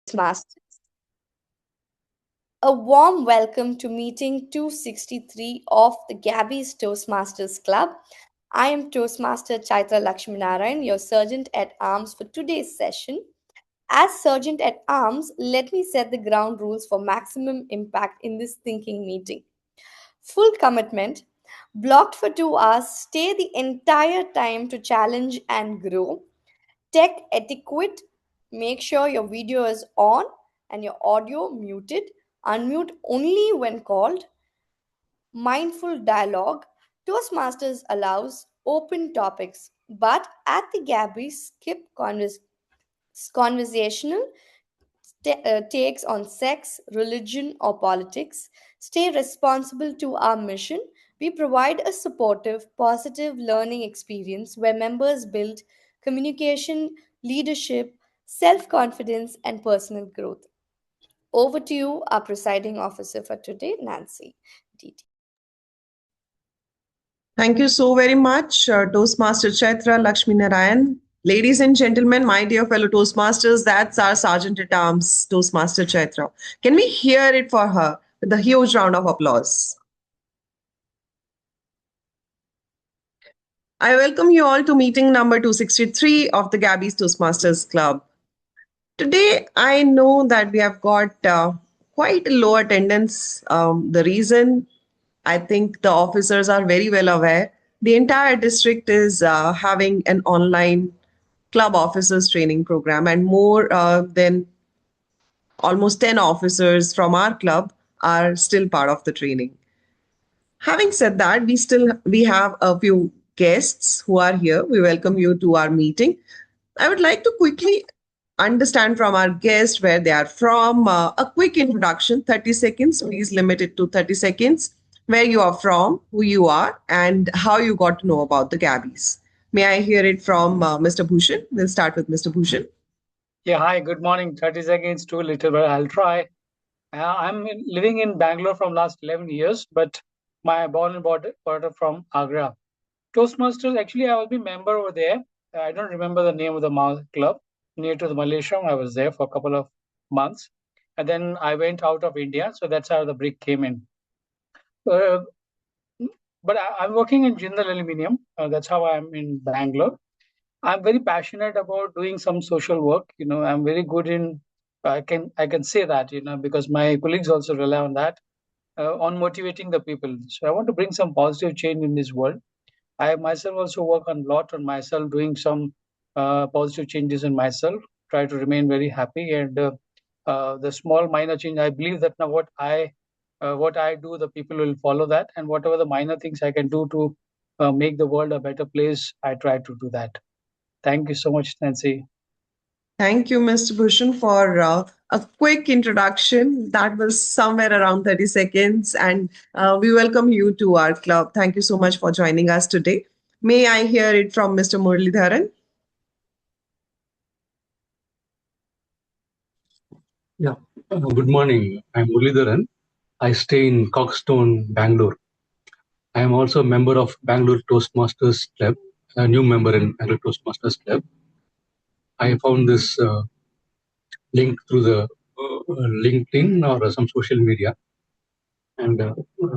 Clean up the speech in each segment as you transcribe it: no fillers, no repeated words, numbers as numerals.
Toastmasters. A warm welcome to meeting 263 of the Gabbys Toastmasters Club. I am Toastmaster Chaitra Lakshminarayan, your Sergeant at Arms for today's session. As Sergeant at Arms, let me set the ground rules for maximum impact in this thinking meeting. Full commitment, blocked for 2 hours, stay the entire time to challenge and grow. Tech etiquette, make sure your video is on and your audio muted. Unmute only when called. Mindful dialogue. Toastmasters allows open topics, but at the Gabby, skip conversational takes on sex, religion, or politics. Stay responsible to our mission. We provide a supportive, positive learning experience where members build communication, leadership, self confidence, and personal growth. Over to you, our presiding officer for today, Nancy. DT. Thank you so very much, Toastmaster Chaitra Lakshmi Narayan. Ladies and gentlemen, my dear fellow Toastmasters, that's our Sergeant at Arms, Toastmaster Chaitra. Can we hear it for her with a huge round of applause? I welcome you all to meeting number 263 of the Gabbys Toastmasters Club. Today, I know that we have got quite a low attendance. The reason I think the officers are very well aware. The entire district is having an online club officers training program, and more than almost 10 officers from our club are still part of the training. Having said that, we have a few guests who are here. We welcome you to our meeting. I would like to quickly understand from our guest where they are from. A quick introduction, 30 seconds. Please limit it to 30 seconds. Where you are from, who you are, and how you got to know about the Gabbys. May I hear it from Mr. Bhushan? We'll start with Mr. Bhushan. Yeah, hi, good morning. 30 seconds too little, but I'll try. Living in Bangalore from last 11 years, but my born and brought up from Agra. Toastmasters, actually, I was a member over there. I don't remember the name of the club near to the Malaysia. I was there for a couple of months. And then I went out of India. So that's how the brick came in. Uh, but I'm working in Jindal Aluminium. That's how I'm in Bangalore. I'm very passionate about doing some social work. I'm very good in. I can say that because my colleagues also rely on that on motivating the people. So I want to bring some positive change in this world. I myself also work on a lot on myself, doing some positive changes in myself. Try to remain very happy and the small minor change. I believe that now what I do, the people will follow that, and whatever the minor things I can do to make the world a better place, I try to do that. Thank you so much, Nancy. Thank you, Mr. Bhushan, for a quick introduction. That was somewhere around 30 seconds. And we welcome you to our club. Thank you so much for joining us today. May I hear it from Mr. Muralidharan? Yeah, good morning. I'm Muralidharan. I stay in Coxstone, Bangalore. I am also a member of Bangalore Toastmasters Club, a new member in Bangalore Toastmasters Club. I found this link through the LinkedIn or some social media, and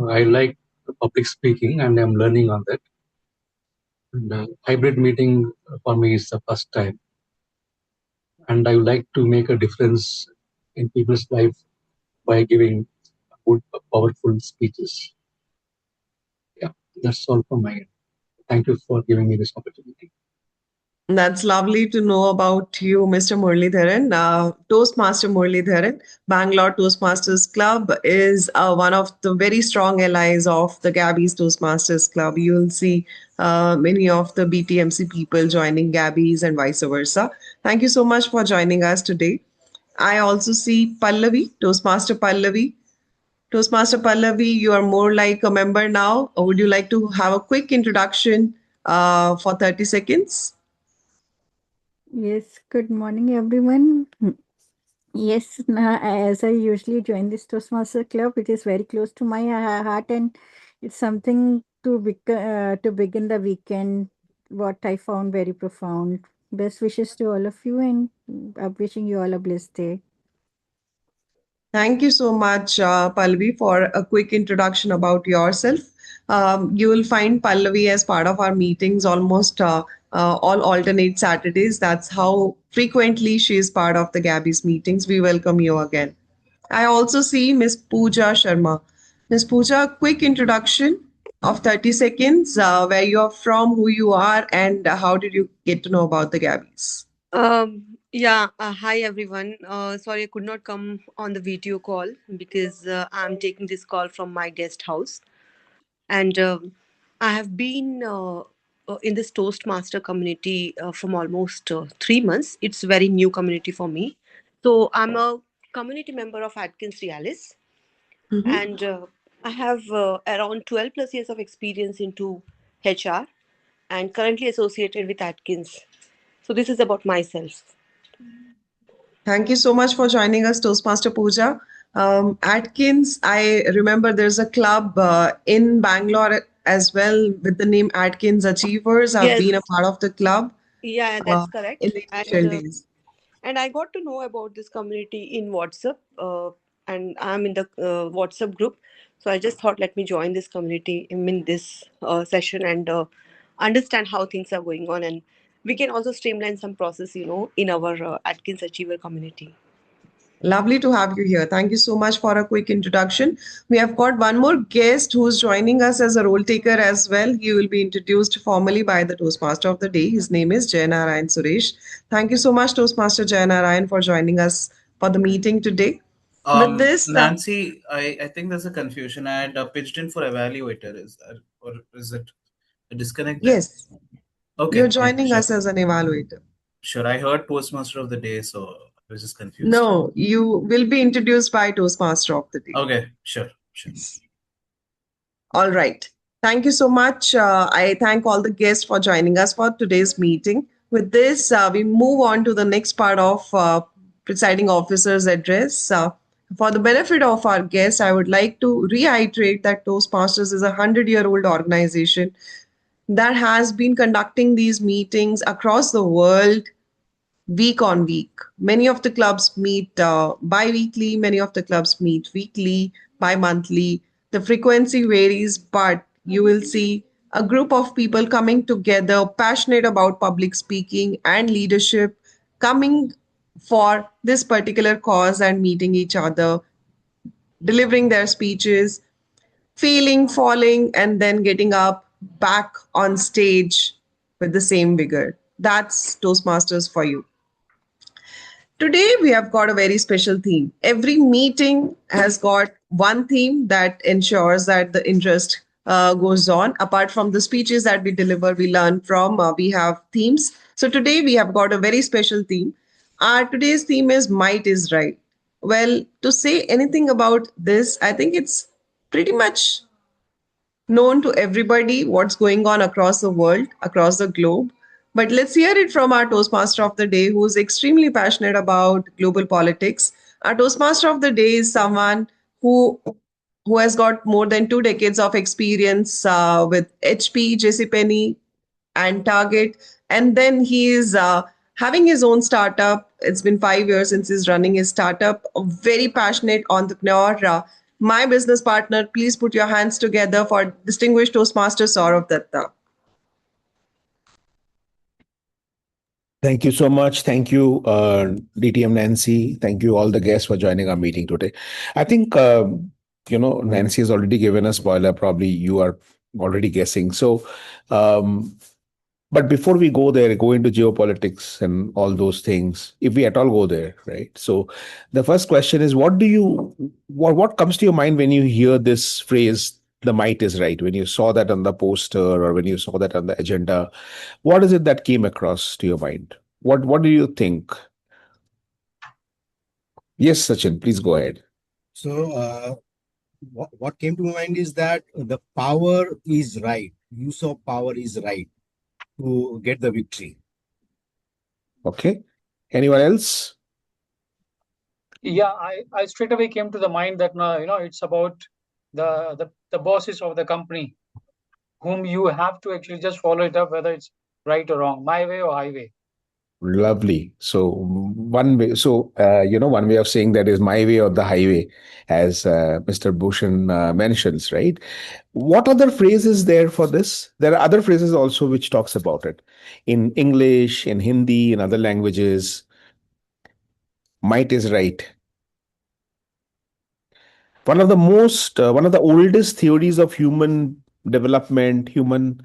I like public speaking, and I'm learning on that. And hybrid meeting for me is the first time, and I would like to make a difference in people's life by giving good, powerful speeches. Yeah, that's all from my end. Thank you for giving me this opportunity. That's lovely to know about you, Mr. Muralidharan. Toastmaster Muralidharan, Bangalore Toastmasters Club is one of the very strong allies of the Gabbys Toastmasters Club. You'll see many of the BTMC people joining Gabbys and vice versa. Thank you so much for joining us today. I also see Pallavi, Toastmaster Pallavi. Toastmaster Pallavi, you are more like a member now. Would you like to have a quick introduction for 30 seconds? Yes, good morning, everyone. Yes, as I usually join this Toastmaster Club, it is very close to my heart, and it's something to begin the weekend. What I found very profound. Best wishes to all of you, and I'm wishing you all a blessed day. Thank you so much, Pallavi, for a quick introduction about yourself. You will find Pallavi as part of our meetings almost all alternate Saturdays. That's how frequently she is part of the Gabby's meetings. We welcome you again. I also see Miss Pooja Sharma. Miss Pooja, quick introduction of 30 seconds, where you're from, who you are, and how did you get to know about the Gabbies? Hi everyone. Sorry I could not come on the video call because I'm taking this call from my guest house. And I have been in this Toastmaster community from almost 3 months. It's a very new community for me. So I'm a community member of Atkins Realis, Mhm. and I have around 12 plus years of experience into HR and currently associated with Atkins. So this is about myself. Thank you so much for joining us, Toastmaster Pooja. Atkins, I remember there's a club in Bangalore as well with the name Atkins Achievers. I've Yes, been a part of the club yeah, uh, that's in correct. the initial days. And I got to know about this community in WhatsApp, and I'm in the WhatsApp group. So I just thought, let me join this community in this session and understand how things are going on, and we can also streamline some process, in our Atkins Achiever community. Lovely to have you here. Thank you so much for a quick introduction. We have got one more guest who's joining us as a role taker as well. He will be introduced formally by the Toastmaster of the day. His name is Jayanarayan Suresh. Thank you so much, Toastmaster Jayanarayan, for joining us for the meeting today. With this, Nancy, I think there's a confusion. I had pitched in for evaluator. Or is it a disconnect there? yes, you're Okay, yeah, joining sure. us as an evaluator. Sure. I heard Toastmaster of the day, so I was just confused. No, you will be introduced by Toastmaster of the day. Okay, sure, sure. All right. Thank you so much. I thank all the guests for joining us for today's meeting. With this, we move on to the next part of presiding officer's address. For the benefit of our guests, I would like to reiterate that Toastmasters is a 100-year-old organization that has been conducting these meetings across the world week on week. Many of the clubs meet bi weekly, many of the clubs meet weekly, bi monthly. The frequency varies, but you will see a group of people coming together, passionate about public speaking and leadership, coming for this particular cause and meeting each other, delivering their speeches, failing, falling, and then getting up back on stage with the same vigor. That's Toastmasters for you. Today, we have got a very special theme. Every meeting has got one theme that ensures that the interest goes on. Apart from the speeches that we deliver, we learn from, we have themes. So today, we have got a very special theme. Our today's theme is Might is Right. Well, to say anything about this, I think it's pretty much known to everybody what's going on across the world, across the globe. But let's hear it from our Toastmaster of the day, who's extremely passionate about global politics. Our Toastmaster of the day is someone who has got more than 2 decades of experience with HP, JCPenney, and Target. And then he is having his own startup. It's been 5 years since he's running his startup. A very passionate entrepreneur. My business partner, please put your hands together for distinguished Toastmaster Saurav Datta. Thank you so much. Thank you, DTM Nancy. Thank you, all the guests, for joining our meeting today. I think, Nancy has already given a spoiler. Probably you are already guessing. So, but before we go into geopolitics and all those things, if we at all go there, right? So, the first question is, what comes to your mind when you hear this phrase, "The might is right"? When you saw that on the poster or when you saw that on the agenda, what is it that came across to your mind? What do you think? Yes, Sachin, please go ahead. So, what came to my mind is that the power is right. Use of power is right to get the victory. Okay. Anyone else? Yeah, I straight away came to the mind that it's about the bosses of the company whom you have to actually just follow it up, whether it's right or wrong, my way or highway. Lovely. So one way, one way of saying that is my way or the highway, as Mr. Bhushan mentions, right? What other phrase is there for this? There are other phrases also which talks about it in English, in Hindi, in other languages. Might is right. One of the oldest theories of human development, human,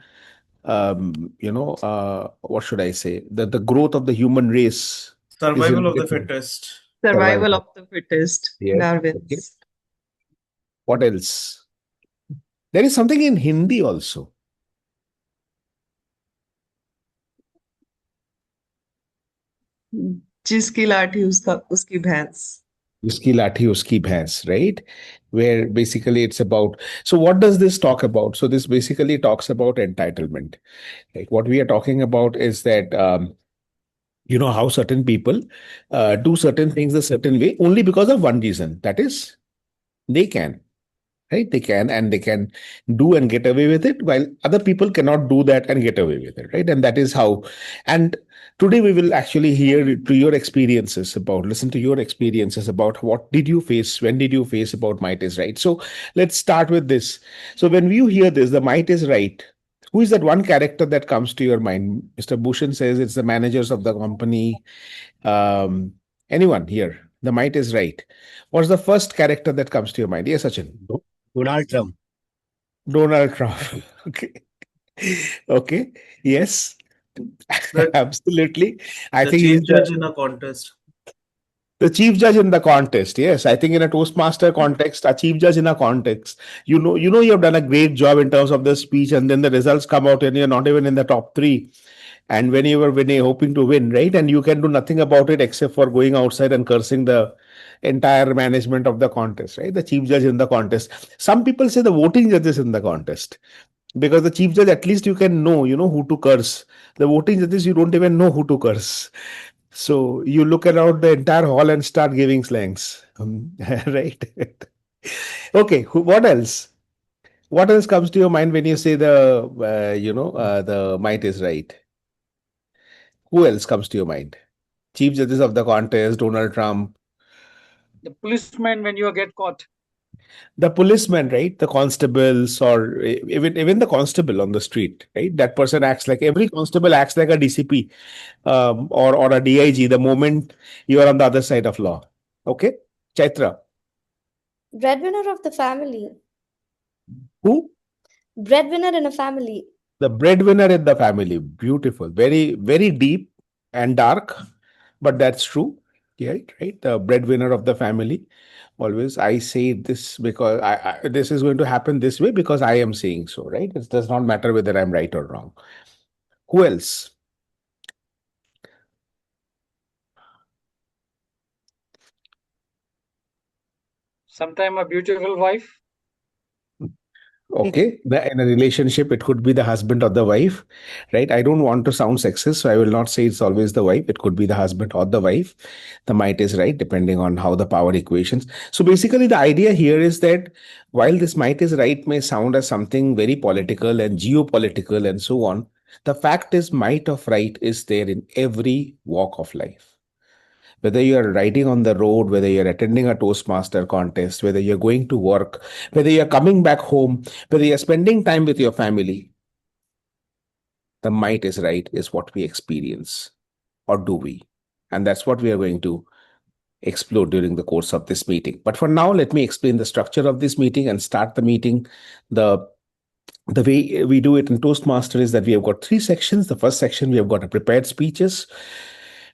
what should I say? The growth of the human race is Survival of the related to fittest. Survival survival. of the fittest, Yes. Okay. Darwin's. What else? There is something in Hindi also. जिसकी लाठी उसका उसकी भैंस. Uski lathi uski bhais, right? Where basically it's about. So what does this talk about? So this basically talks about entitlement. Like what we are talking about is that how certain people do certain things a certain way only because of one reason. That is, they can. Right? They can, and they can do and get away with it, while other people cannot do that and get away with it, right? And that is how. And today we will actually listen to your experiences about what did you face, when did you face about might is right. So let's start with this. So when you hear this, the might is right, who is that one character that comes to your mind? Mr. Bhushan says it's the managers of the company. um Anyone here? The might is right. What's the first character that comes to your mind? Yes, Sachin. Donald Trump. Donald Trump. Okay. Okay. Yes. The, Absolutely. I the think chief he's judge in a contest. the chief judge in the contest. Yes. I think in a Toastmaster context, a chief judge in a context, you have done a great job in terms of the speech, and then the results come out and you're not even in the top three. And when you were winning, hoping to win, right? And you can do nothing about it except for going outside and cursing the entire management of the contest, right? The chief judge in the contest. Some people say the voting judges in the contest, because the chief judge, at least you can know, who to curse. The voting judges, you don't even know who to curse. So you look around the entire hall and start giving slangs. Right? Okay. What else? What else comes to your mind when you say the might is right? Who else comes to your mind? Chief judges of the contest, Donald Trump, The policeman when you get caught. the policeman, right? The constables, or even the constable on the street, right? That person acts like every constable acts like a DCP, or a DIG the moment you are on the other side of law. Okay, Chaitra, Breadwinner of the family. who? Breadwinner in a family. The breadwinner in the family. Beautiful, very very deep and dark, but that's true. Yeah, right. The breadwinner of the family. Always, I say this because this is going to happen this way because I am saying so. Right. It does not matter whether I'm right or wrong. Who else? Sometime a beautiful wife. Okay, in a relationship, it could be the husband or the wife, right? I don't want to sound sexist, so I will not say it's always the wife. It could be the husband or the wife. The might is right, depending on how the power equations. So basically, the idea here is that while this might is right may sound as something very political and geopolitical and so on, the fact is, might of right is there in every walk of life. Whether you're riding on the road, whether you're attending a Toastmaster contest, whether you're going to work, whether you're coming back home, whether you're spending time with your family, the might is right is what we experience. Or do we? And that's what we are going to explore during the course of this meeting. But for now, let me explain the structure of this meeting and start the meeting. The way we do it in Toastmaster is that we have got three sections. The first section, we have got a prepared speeches,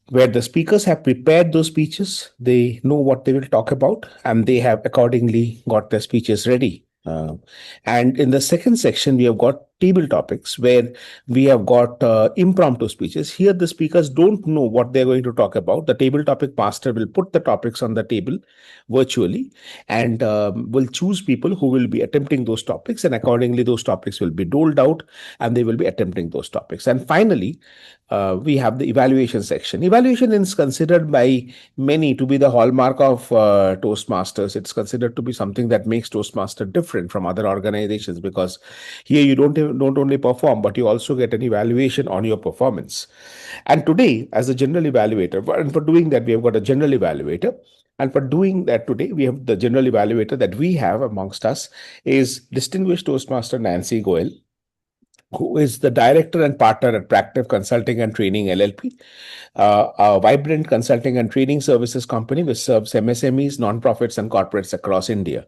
where the speakers have prepared those speeches. They know what they will talk about, and they have accordingly got their speeches ready. And in the second section, we have got table topics where we have got impromptu speeches. Here, the speakers don't know what they're going to talk about. The table topic master will put the topics on the table virtually, and will choose people who will be attempting those topics, and accordingly, those topics will be doled out, and they will be attempting those topics. And finally, we have the evaluation section. Evaluation is considered by many to be the hallmark of Toastmasters. It's considered to be something that makes Toastmaster different from other organizations, because here you don't don't only perform, but you also get an evaluation on your performance. And today, as a general evaluator, and for doing that, we have got a general evaluator. And for doing that today, we have the general evaluator that we have amongst us is distinguished Toastmaster Nancy Goel, who is the director and partner at Practive Consulting and Training LLP, a vibrant consulting and training services company which serves MSMEs, nonprofits, and corporates across India.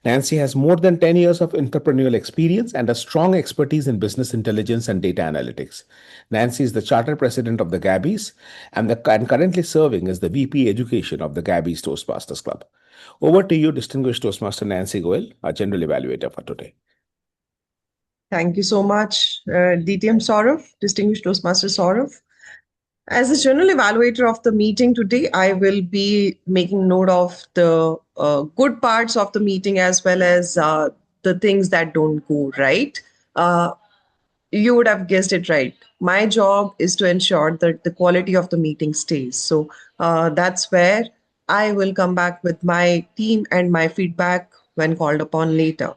Nancy has more than 10 years of entrepreneurial experience and a strong expertise in business intelligence and data analytics. Nancy is the charter president of the Gabbys and currently serving as the VP Education of the Gabbys Toastmasters Club. Over to you, distinguished Toastmaster Nancy Goel, our general evaluator for today. Thank you so much, DTM Saurav, Distinguished Toastmaster Saurav. As the general evaluator of the meeting today, I will be making note of the good parts of the meeting as well as the things that don't go right. You would have guessed it right. My job is to ensure that the quality of the meeting stays. So that's where I will come back with my team and my feedback when called upon later.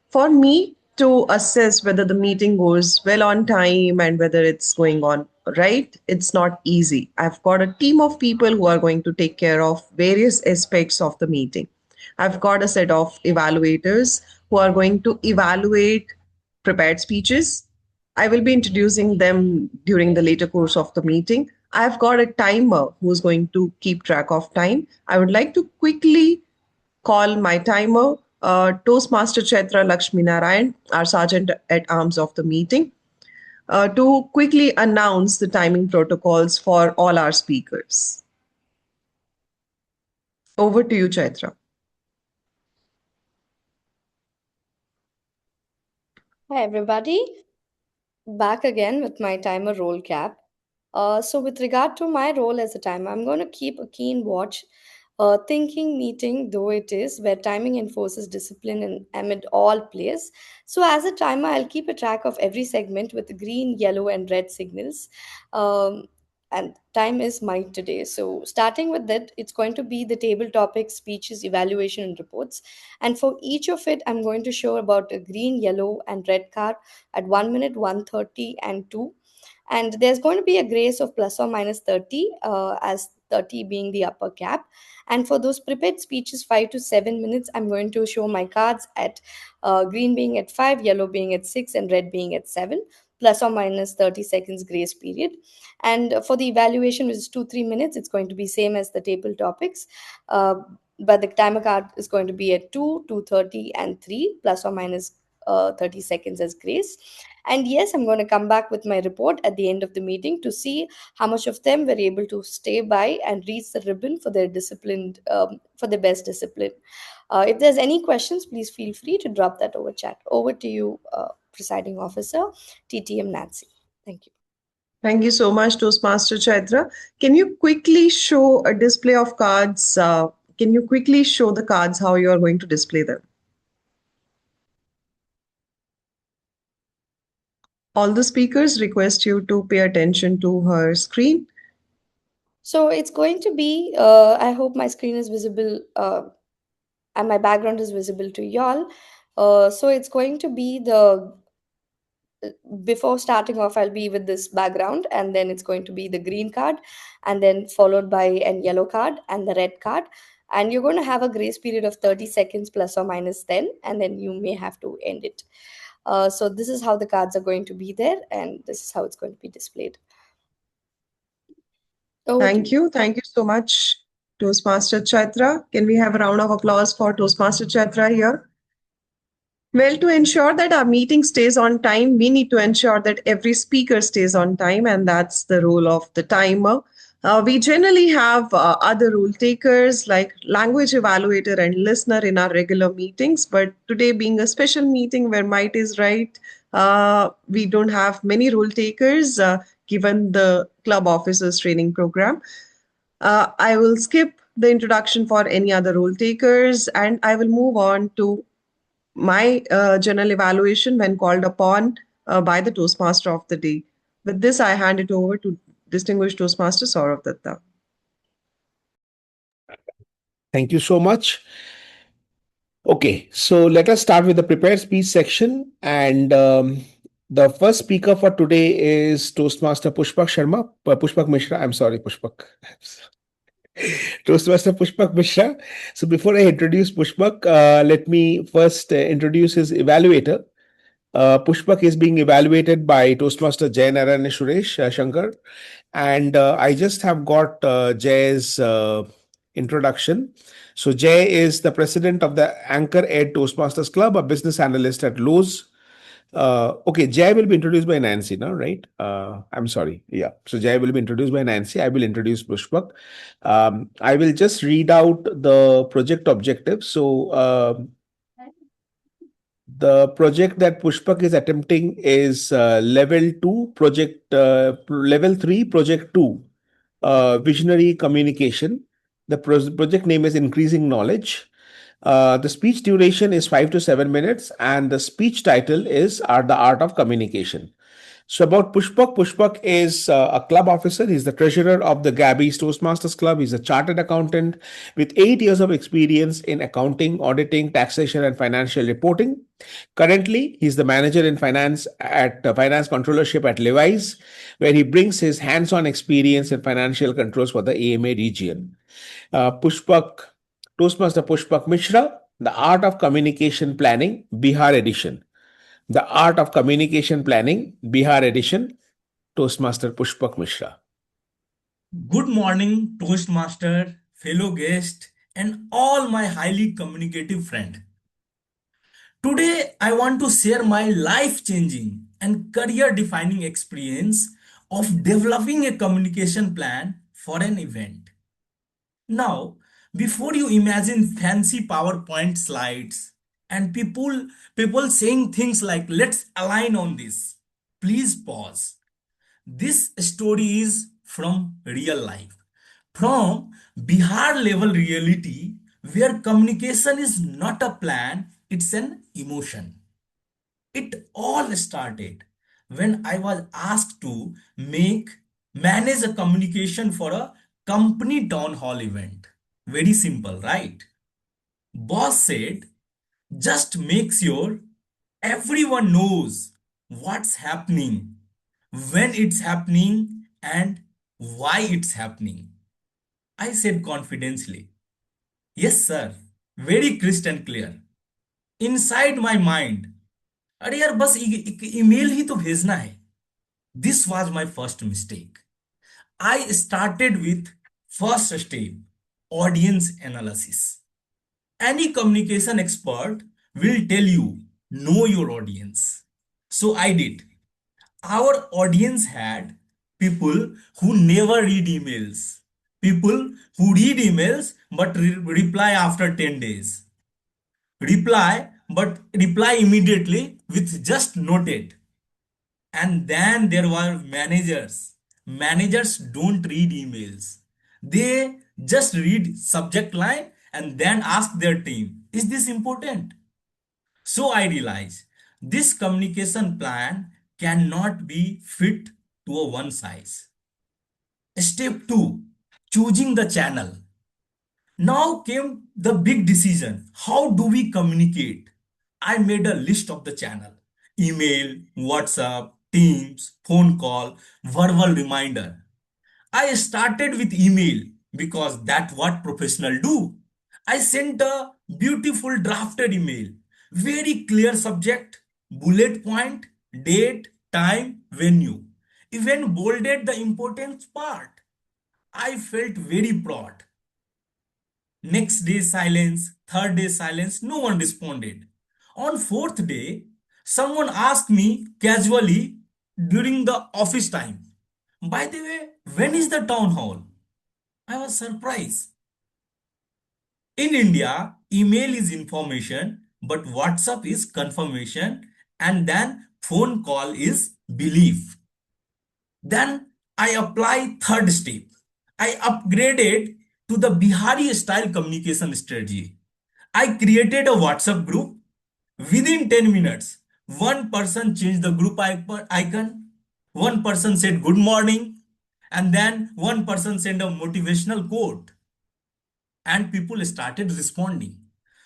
For me to assess whether the meeting goes well on time and whether it's going on right, it's not easy. I've got a team of people who are going to take care of various aspects of the meeting. I've got a set of evaluators who are going to evaluate prepared speeches. I will be introducing them during the later course of the meeting. I've got a timer who's going to keep track of time. I would like to quickly call my timer, Toastmaster Chaitra Lakshmi Narayan, our Sergeant at Arms of the meeting, to quickly announce the timing protocols for all our speakers. Over to you, Chaitra. Hi, everybody. Back again with my timer roll cap. So, with regard to my role as a timer, I'm going to keep a keen watch. Thinking meeting, though it is, where timing enforces discipline and amid all plays. So, as a timer, I'll keep a track of every segment with green, yellow, and red signals. Um, and time is might today. So, starting with that, it's going to be the table topics, speeches, evaluation, and reports. And for each of it, I'm going to show about a green, yellow, and red card at 1 minute, 1:30, and 2. And there's going to be a grace of plus or minus 30, as 30 being the upper cap. And for those prepared speeches, 5 to 7 minutes, I'm going to show my cards at green being at 5, yellow being at 6, and red being at 7, plus or minus 30 seconds grace period. And for the evaluation, which is 2-3 minutes, it's going to be same as the table topics. But the timer card is going to be at 2, 2:30, and 3, plus or minus 30 seconds as grace. And yes, I'm going to come back with my report at the end of the meeting to see how much of them were able to stay by and reach the ribbon for their disciplined, for their best discipline. If there's any questions, please feel free to drop that over chat. Over to you, presiding officer, TTM Nancy. Thank you. Thank you so much, Toastmaster Chaitra. Can you quickly show a display of cards? Can you quickly show the cards how you are going to display them? All the speakers request you to pay attention to her screen. So it's going to be, I hope my screen is visible and my background is visible to y'all. So it's going to be the, before starting off, I'll be with this background, and then it's going to be the green card, and then followed by an yellow card and the red card. And you're going to have a grace period of 30 seconds plus or minus 10, and then you may have to end it. So this is how the cards are going to be there, and this is how it's going to be displayed. Thank you. Thank you so much, Toastmaster Chaitra. Can we have a round of applause for Toastmaster Chaitra here? Well, to ensure that our meeting stays on time, we need to ensure that every speaker stays on time, and that's the role of the timer. We generally have other rule takers like language evaluator and listener in our regular meetings, but today being a special meeting where might is right, we don't have many rule takers given the club officers training program. I will skip the introduction for any other role takers and I will move on to my general evaluation when called upon by the Toastmaster of the day. With this, I hand it over to distinguished Toastmaster Saurav Datta. Thank you so much. Okay, so let us start with the prepared speech section. And The first speaker for today is Toastmaster Pushpak Sharma. Pushpak Mishra. I'm sorry, Pushpak. Toastmaster Pushpak Mishra. So before I introduce Pushpak, let me first introduce his evaluator. Pushpak is being evaluated by Toastmaster Jay Narayan Suresh Shankar. And I just have got Jay's introduction. So Jay is the president of the Anchor Ed Toastmasters Club, a business analyst at Lowe's. Okay, Jay will be introduced by Nancy now, right? I'm sorry. Yeah. So Jay will be introduced by Nancy. I will introduce Pushpak. I will just read out the project objectives. So the project that Pushpak is attempting is level 2 project, level 3 project 2, visionary communication. The project name is increasing knowledge. The speech duration is 5 to 7 minutes, and the speech title is The Art of Communication. So about Pushpak, Pushpak is a club officer. He's the treasurer of the Gabbys Toastmasters Club. He's a chartered accountant with 8 years of experience in accounting, auditing, taxation, and financial reporting. Currently, he's the manager in finance at finance controllership at Levi's, where he brings his hands-on experience in financial controls for the AMA region. Pushpak, Toastmaster Pushpak Mishra, The Art of Communication Planning, Bihar Edition. The Art of Communication Planning, Bihar Edition, Toastmaster Pushpak Mishra. Good morning, Toastmaster, fellow guest, and all my highly communicative friend. Today, I want to share my life-changing and career-defining experience of developing a communication plan for an event. Now, before you imagine fancy PowerPoint slides and people saying things like, let's align on this, please pause. This story is from real life, from Bihar level reality, where communication is not a plan, it's an emotion. It all started when I was asked to manage a communication for a company town hall event. Very simple, right? Boss said, just make sure everyone knows what's happening, when it's happening, and why it's happening. I said confidently, yes, sir, very crystal clear. Inside my mind, अरे यार बस email ही तो भेजना है. This was my first mistake. I started with first step, audience analysis. Any communication expert will tell you, know your audience. So I did. Our audience had people who never read emails, people who read emails but reply after 10 days, reply immediately with just noted. And then there were managers. Managers don't read emails. They just read subject line and then ask their team, is this important? So I realized this communication plan cannot be fit to a one size. Step 2, choosing the channel. Now came the big decision. How do we communicate? I made a list of the channel. Email, WhatsApp, Teams, phone call, verbal reminder. I started with email because that's what professionals do. I sent a beautiful drafted email. Very clear subject, bullet point, date, time, venue. Even bolded the important part. I felt very proud. Next day silence, third day silence, no one responded. On fourth day, someone asked me casually during the office time, by the way, when is the town hall? I was surprised. In India, email is information, but WhatsApp is confirmation, and then phone call is belief. Then I apply third step. I upgraded to the Bihari style communication strategy. I created a WhatsApp group. Within 10 minutes, one person changed the group icon. One person said good morning. And then one person sent a motivational quote. And people started responding.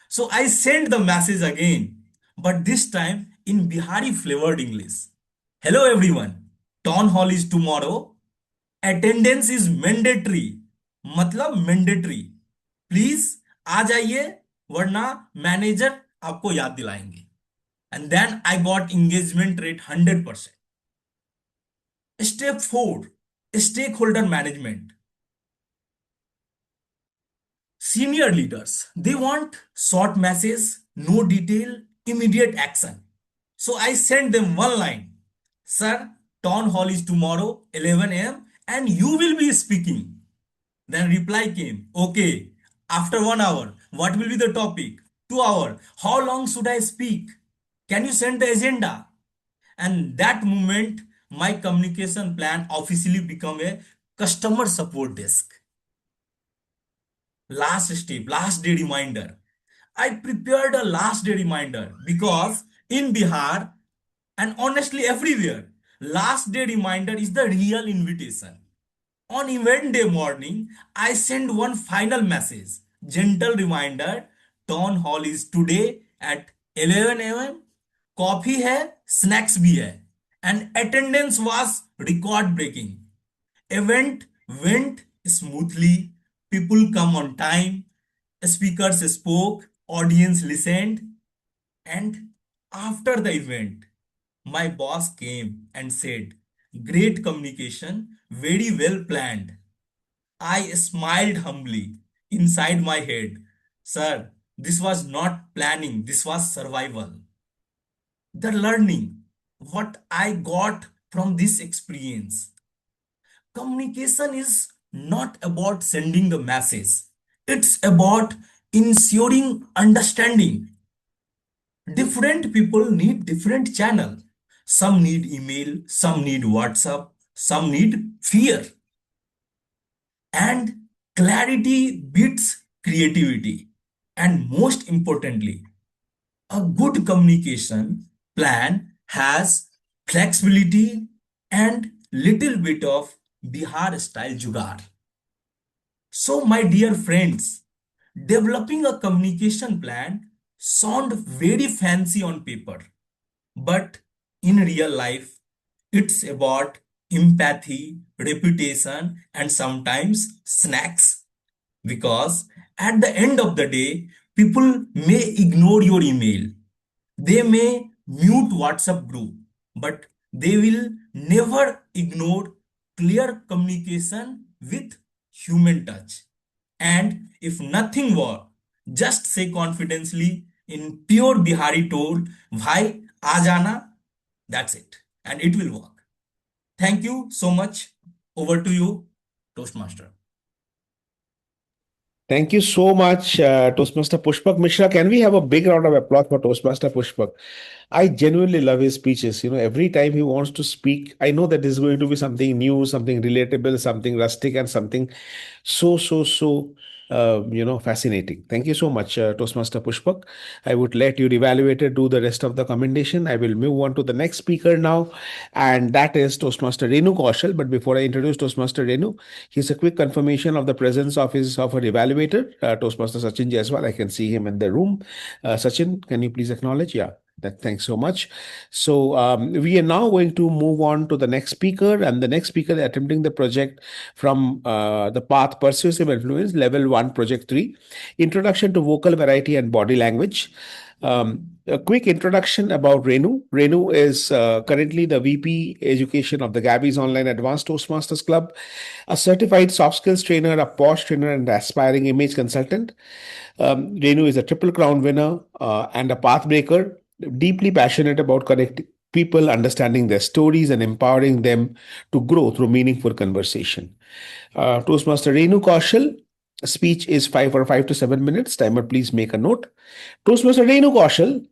So I sent the message again, but this time in Bihari flavored English. Hello everyone. Town hall is tomorrow. Attendance is mandatory. मतलब mandatory. Please आ जाइए वरना manager आपको याद दिलाएंगे. And then I got engagement rate 100%. Step 4, stakeholder management. Senior leaders, they want short message, no detail, immediate action. So I sent them one line. Sir, town hall is tomorrow, 11 a.m. and you will be speaking. Then reply came, okay, after 1 hour, what will be the topic? 2 hour, how long should I speak? Can you send the agenda? And that moment, my communication plan officially become a customer support desk. Last step, last day reminder. I prepared a last day reminder because in Bihar and honestly everywhere, last day reminder is the real invitation. On event day morning, I send one final message, gentle reminder, town hall is today at 11 a.m. Coffee hai, snacks bhi hai. And attendance was record breaking. Event went smoothly, people come on time, speakers spoke, audience listened, and after the event, my boss came and said, great communication, very well planned. I smiled humbly inside my head. Sir, this was not planning, this was survival. The learning, what I got from this experience. Communication is not about sending the message, it's about ensuring understanding. Different people need different channel. Some need email, some need WhatsApp, some need fear. And clarity beats creativity. And most importantly, a good communication plan has flexibility and little bit of Bihar style jugaad. So, my dear friends, developing a communication plan sound very fancy on paper, but in real life, it's about empathy, reputation, and sometimes snacks. Because at the end of the day, people may ignore your email, they may mute WhatsApp group, but they will never ignore clear communication with human touch. And if nothing more, just say confidently in pure Bihari tone, Bhai, aa jana, that's it. And it will work. Thank you so much. Over to you, Toastmaster. Thank you so much, Toastmaster Pushpak Mishra. Can we have a big round of applause for Toastmaster Pushpak? I genuinely love his speeches. Every time he wants to speak, I know that this is going to be something new, something relatable, something rustic, and something so fascinating. Thank you so much, Toastmaster Pushpak. I would let your evaluator do the rest of the commendation. I will move on to the next speaker now, and that is Toastmaster Renu Kaushal. But before I introduce Toastmaster Renu, here's a quick confirmation of the presence of our evaluator, Toastmaster Sachin Jaiswal. I can see him in the room. Sachin, can you please acknowledge? Yeah. Thanks so much. So we are now going to move on to the next speaker, and the next speaker attempting the project from the path Persuasive Influence Level 1 Project 3, Introduction to Vocal Variety and Body Language. A quick introduction about Renu. Renu is currently the VP Education of the Gabbys Online Advanced Toastmasters Club, a certified soft skills trainer, a posh trainer, and aspiring image consultant. Renu is a Triple Crown winner and a path breaker, deeply passionate about connecting people, understanding their stories, and empowering them to grow through meaningful conversation. Toastmaster Renu Kaushal, speech is 5 to 7 minutes. Timer, please make a note. Toastmaster Renu Kaushal,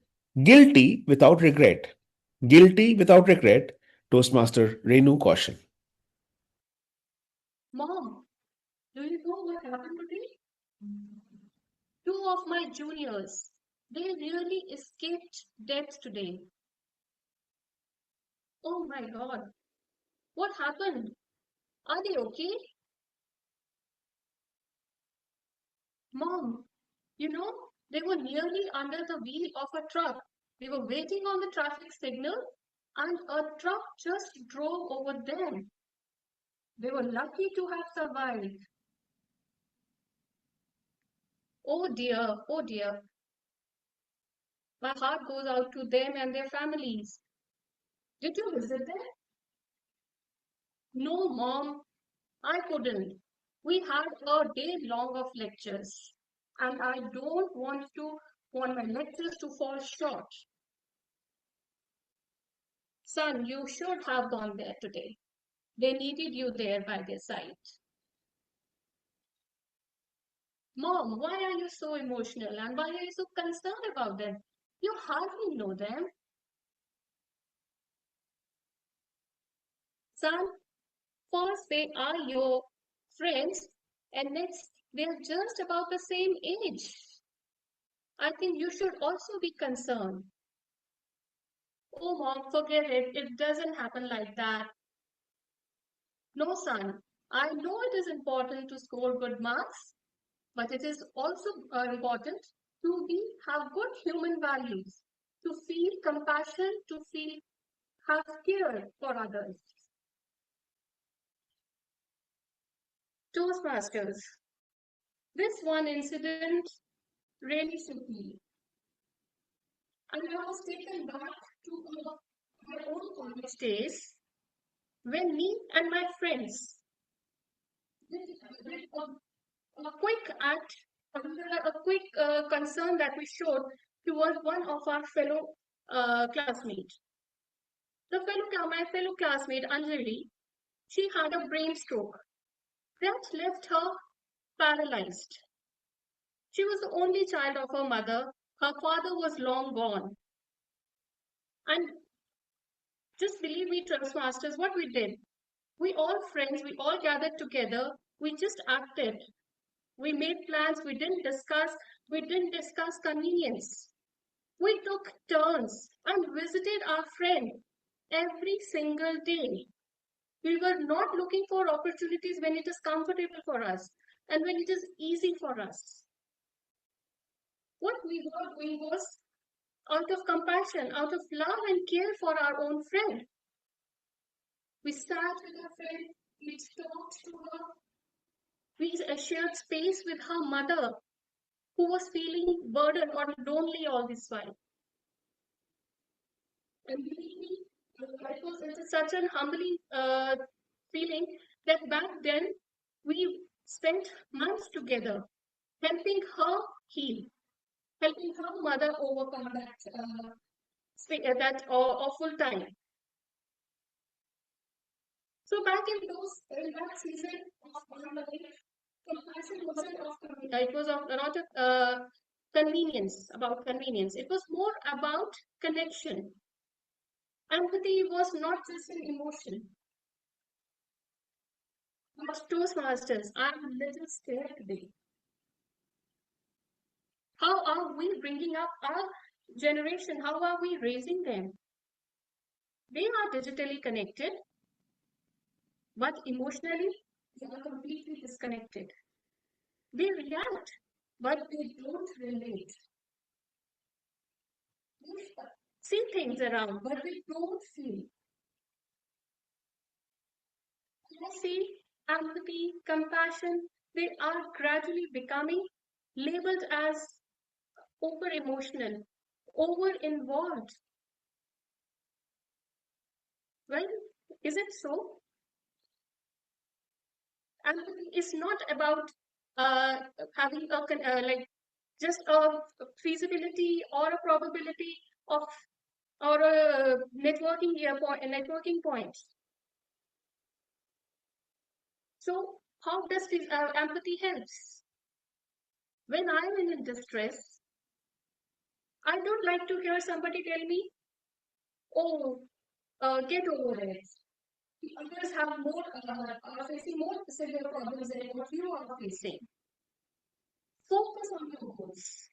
guilty without regret. Guilty without regret. Toastmaster Renu Kaushal. Mom, do you know what happened today? Two of my juniors, they really escaped death today. Oh my God, what happened? Are they okay? Mom, they were nearly under the wheel of a truck. They were waiting on the traffic signal and a truck just drove over them. They were lucky to have survived. Oh dear, oh dear. My heart goes out to them and their families. Did you visit them? No, Mom, I couldn't. We had a day long of lectures, and I don't want my lectures to fall short. Son, you should have gone there today. They needed you there by their side. Mom, why are you so emotional and why are you so concerned about them? You hardly know them. Son, first they are your friends, and next they're just about the same age. I think you should also be concerned. Oh, Mom, forget it. It doesn't happen like that. No, son. I know it is important to score good marks, but it is also important to have good human values, to feel compassion, to have care for others. Toastmasters. This one incident really shook me. And I was taken back to my own college days when me and my friends did a quick act, a quick concern that we showed towards one of our fellow classmates. My fellow classmate Anjali, she had a brain stroke that left her paralyzed. She was the only child of her mother. Her father was long gone. And just believe me, Toastmasters, what we did. We all friends, we all gathered together. We just acted. We made plans. We didn't discuss convenience. We took turns and visited our friend every single day. We were not looking for opportunities when it is comfortable for us and when it is easy for us. What we were doing was out of compassion, out of love and care for our own friend. We sat with our friend, we talked to her, we shared space with her mother who was feeling burdened or lonely all this while. And believe me, it was such an humbling feeling that back then we spent months together helping her heal, helping her mother overcome that awful time. So back in that season of our life, compassion wasn't it was not convenience, about convenience. It was more about connection. Empathy was not just an emotion. But Toastmasters, I'm a little scared today. How are we bringing up our generation? How are we raising them? They are digitally connected, but emotionally, they are completely disconnected. They react, but they don't relate. They see things around, but they don't feel. I see empathy, compassion, they are gradually becoming labeled as over emotional, over involved. Well, is it so? Empathy is not about having like just a feasibility or a probability of or a networking point. So how does this empathy helps? When I'm in distress, I don't like to hear somebody tell me, "Oh, get over it." The others have are facing more severe problems than what you are facing. Focus on your goals.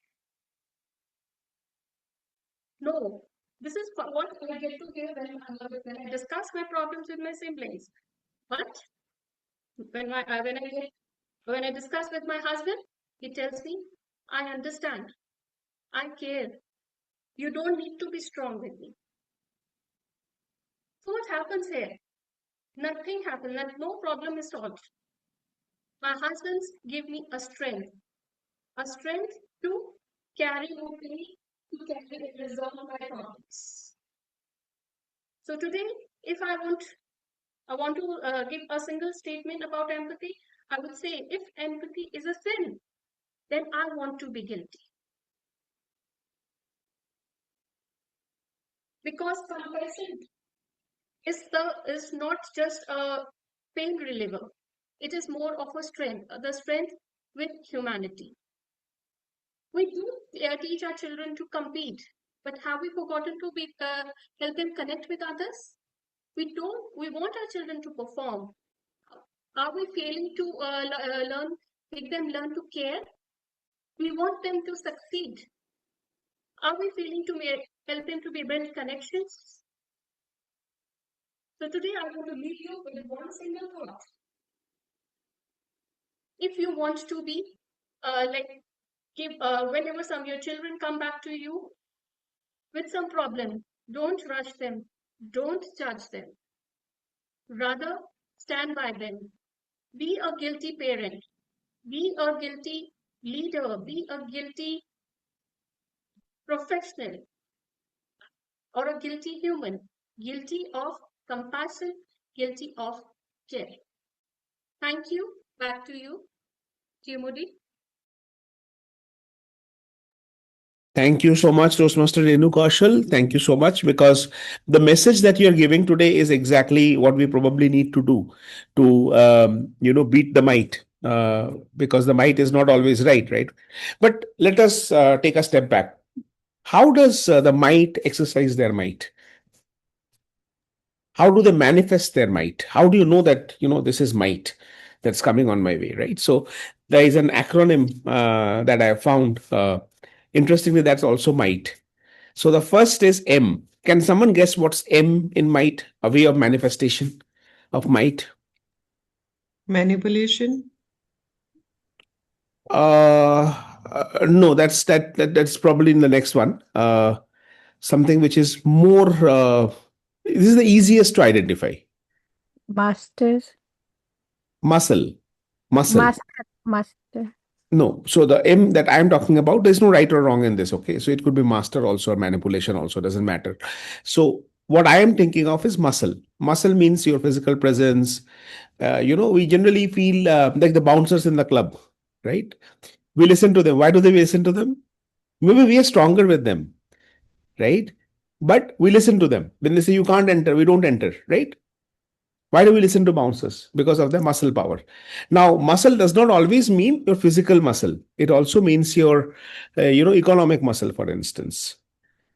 No, this is what I get to hear when I discuss my problems with my siblings. But when I discuss with my husband, he tells me, "I understand. I care. You don't need to be strong with me." So what happens here? Nothing happens, no problem is solved. My husbands give me a strength to carry openly, to carry and resolve my problems. So today, if I want to give a single statement about empathy, I would say if empathy is a sin, then I want to be guilty. Because compassion is not just a pain reliever. It is more of a strength, the strength with humanity. We do teach our children to compete, but have we forgotten to help them connect with others? We don't. We want our children to perform. Are we failing to make them learn to care? We want them to succeed. Are we failing to help them to build connections? So today I want to leave you with one single thought. If you want to be whenever some of your children come back to you with some problem, don't rush them, don't judge them. Rather, stand by them. Be a guilty parent. Be a guilty leader. Be a guilty professional or a guilty human. Guilty of compassion, guilty of care. Thank you. Back to you, Modi. Thank you so much, Toastmaster Renu Kaushal. Thank you so much, because the message that you're giving today is exactly what we probably need to do to, beat the might, because the might is not always right, right? But let us take a step back. How does the might exercise their might? How do they manifest their might? How do you know that, this is might that's coming on my way, right? So there is an acronym that I found. Interestingly, that's also might. So the first is M. Can someone guess what's M in might? A way of manifestation of might? Manipulation. No, that's probably in the next one. Something which is more. This is the easiest to identify. Masters. Muscle. Master. No. So the M that I'm talking about, there's no right or wrong in this. Okay. So it could be master also or manipulation also, doesn't matter. So what I am thinking of is muscle. Muscle means your physical presence. We generally feel like the bouncers in the club, right? We listen to them. Why do they listen to them? Maybe we are stronger with them, right? But we listen to them. When they say you can't enter, we don't enter, right? Why do we listen to bouncers? Because of their muscle power. Now, muscle does not always mean your physical muscle. It also means your, economic muscle, for instance.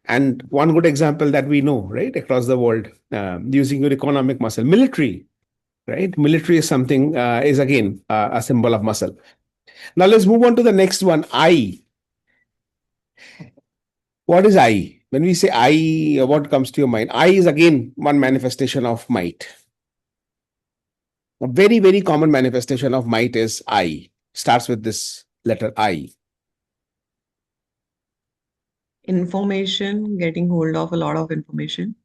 And one good example that we know, right, across the world, using your economic muscle, military, right? Military is something, is again a symbol of muscle. Now, let's move on to the next one, I. What is I? When we say I, what comes to your mind? I is again one manifestation of might. A very, very common manifestation of might is I. Starts with this letter I. Information, getting hold of a lot of information.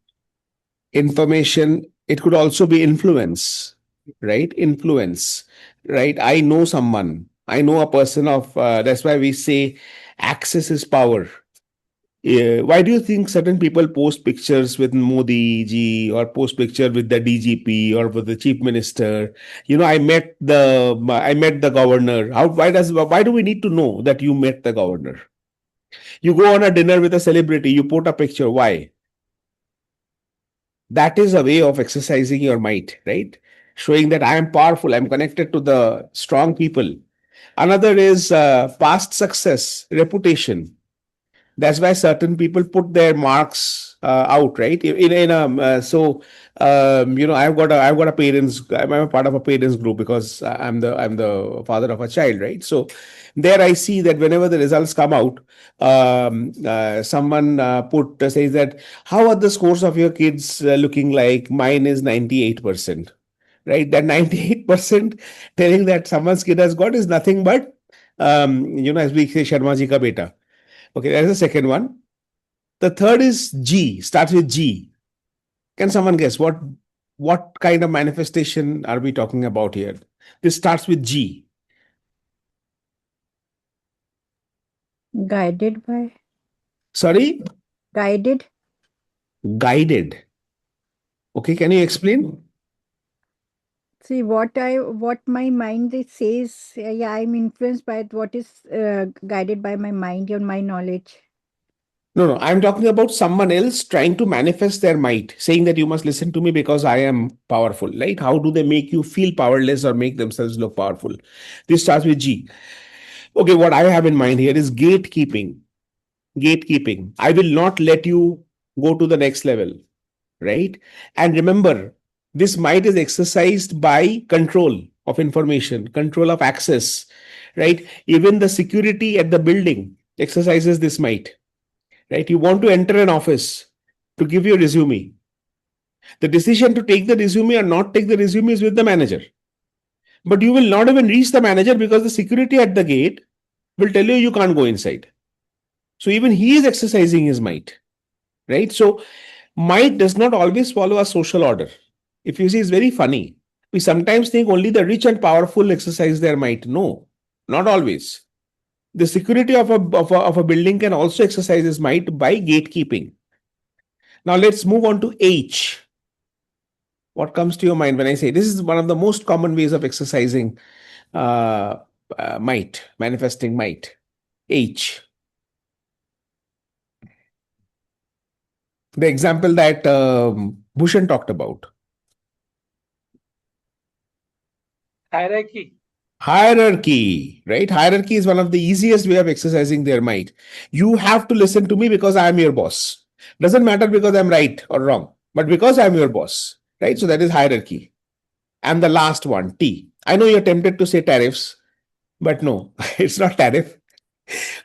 Information, it could also be influence, right? Influence, right? I know someone. I know a person of, that's why we say access is power. Why do you think certain people post pictures with Modi ji or post picture with the DGP or with the chief minister? I met the governor. Why do we need to know that you met the governor? You go on a dinner with a celebrity, you put a picture. Why? That is a way of exercising your might, right? Showing that I am powerful, I'm connected to the strong people. Another is past success, reputation. That's why certain people put their marks out, right? I've got a parents. I'm a part of a parents group because I'm the father of a child, right? So there I see that whenever the results come out, someone says that how are the scores of your kids looking like? Mine is 98%, right? That 98% telling that someone's kid has got is nothing but as we say, Sharma ji ka beta. Okay, that is the second one. The third is G, starts with G. Can someone guess what kind of manifestation are we talking about here? This starts with G. Guided by. Sorry? Guided. Guided. Okay, can you explain? See what my mind it says. Yeah, I'm influenced by what is guided by my mind or my knowledge. No, no, I'm talking about someone else trying to manifest their might, saying that you must listen to me because I am powerful, right? How do they make you feel powerless or make themselves look powerful? This starts with G. Okay, what I have in mind here is gatekeeping. Gatekeeping. I will not let you go to the next level, right? And remember, this might is exercised by control of information, control of access, right? Even the security at the building exercises this might, right? You want to enter an office to give your resume. The decision to take the resume or not take the resume is with the manager. But you will not even reach the manager because the security at the gate will tell you can't go inside. So even he is exercising his might, right? So might does not always follow a social order. If you see, it's very funny. We sometimes think only the rich and powerful exercise their might. No, not always. The security of a building can also exercise its might by gatekeeping. Now let's move on to H. What comes to your mind when I say this is one of the most common ways of exercising uh, might, manifesting might? H. The example that Bhushan talked about. Hierarchy. Hierarchy, right? Hierarchy is one of the easiest way of exercising their might. You have to listen to me because I am your boss. Doesn't matter because I'm right or wrong, but because I'm your boss, right? So that is hierarchy. And the last one, T. I know you're tempted to say tariffs, but no, it's not tariff.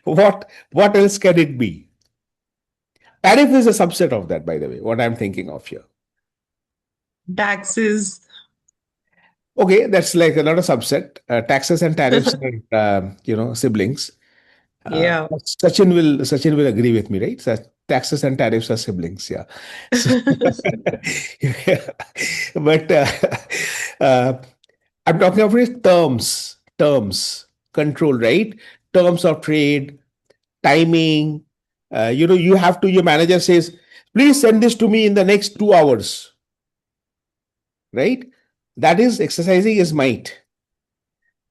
What else can it be? Tariff is a subset of that, by the way, what I'm thinking of here. Taxes. Okay, that's like another subset. Taxes and tariffs are, siblings. Yeah. Sachin will agree with me, right? So taxes and tariffs are siblings, yeah. So, yeah. But uh, I'm talking about terms, control, right? Terms of trade, timing. You have to. Your manager says, "Please send this to me in the next 2 hours." Right? That is exercising his might.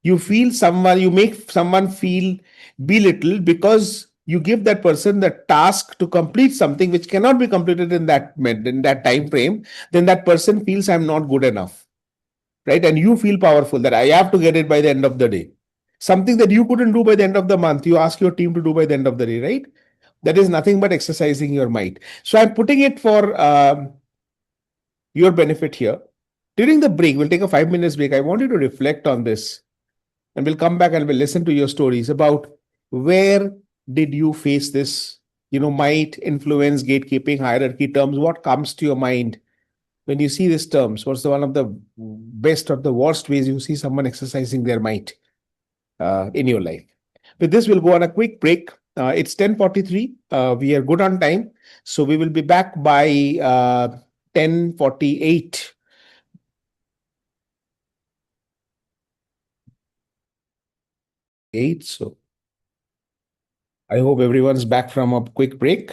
You make someone feel belittled because you give that person the task to complete something which cannot be completed in that time frame. Then that person feels I'm not good enough, right? And you feel powerful that I have to get it by the end of the day. Something that you couldn't do by the end of the month, you ask your team to do by the end of the day, right? That is nothing but exercising your might. So I'm putting it for your benefit here. During the break, we'll take a 5 minutes break. I want you to reflect on this, and we'll come back and we'll listen to your stories about where did you face this, might, influence, gatekeeping, hierarchy terms. What comes to your mind when you see these terms? What's one of the best or the worst ways you see someone exercising their might in your life? With this, we'll go on a quick break. It's 10:43. We are good on time. So we will be back by 10:48. So I hope everyone's back from a quick break.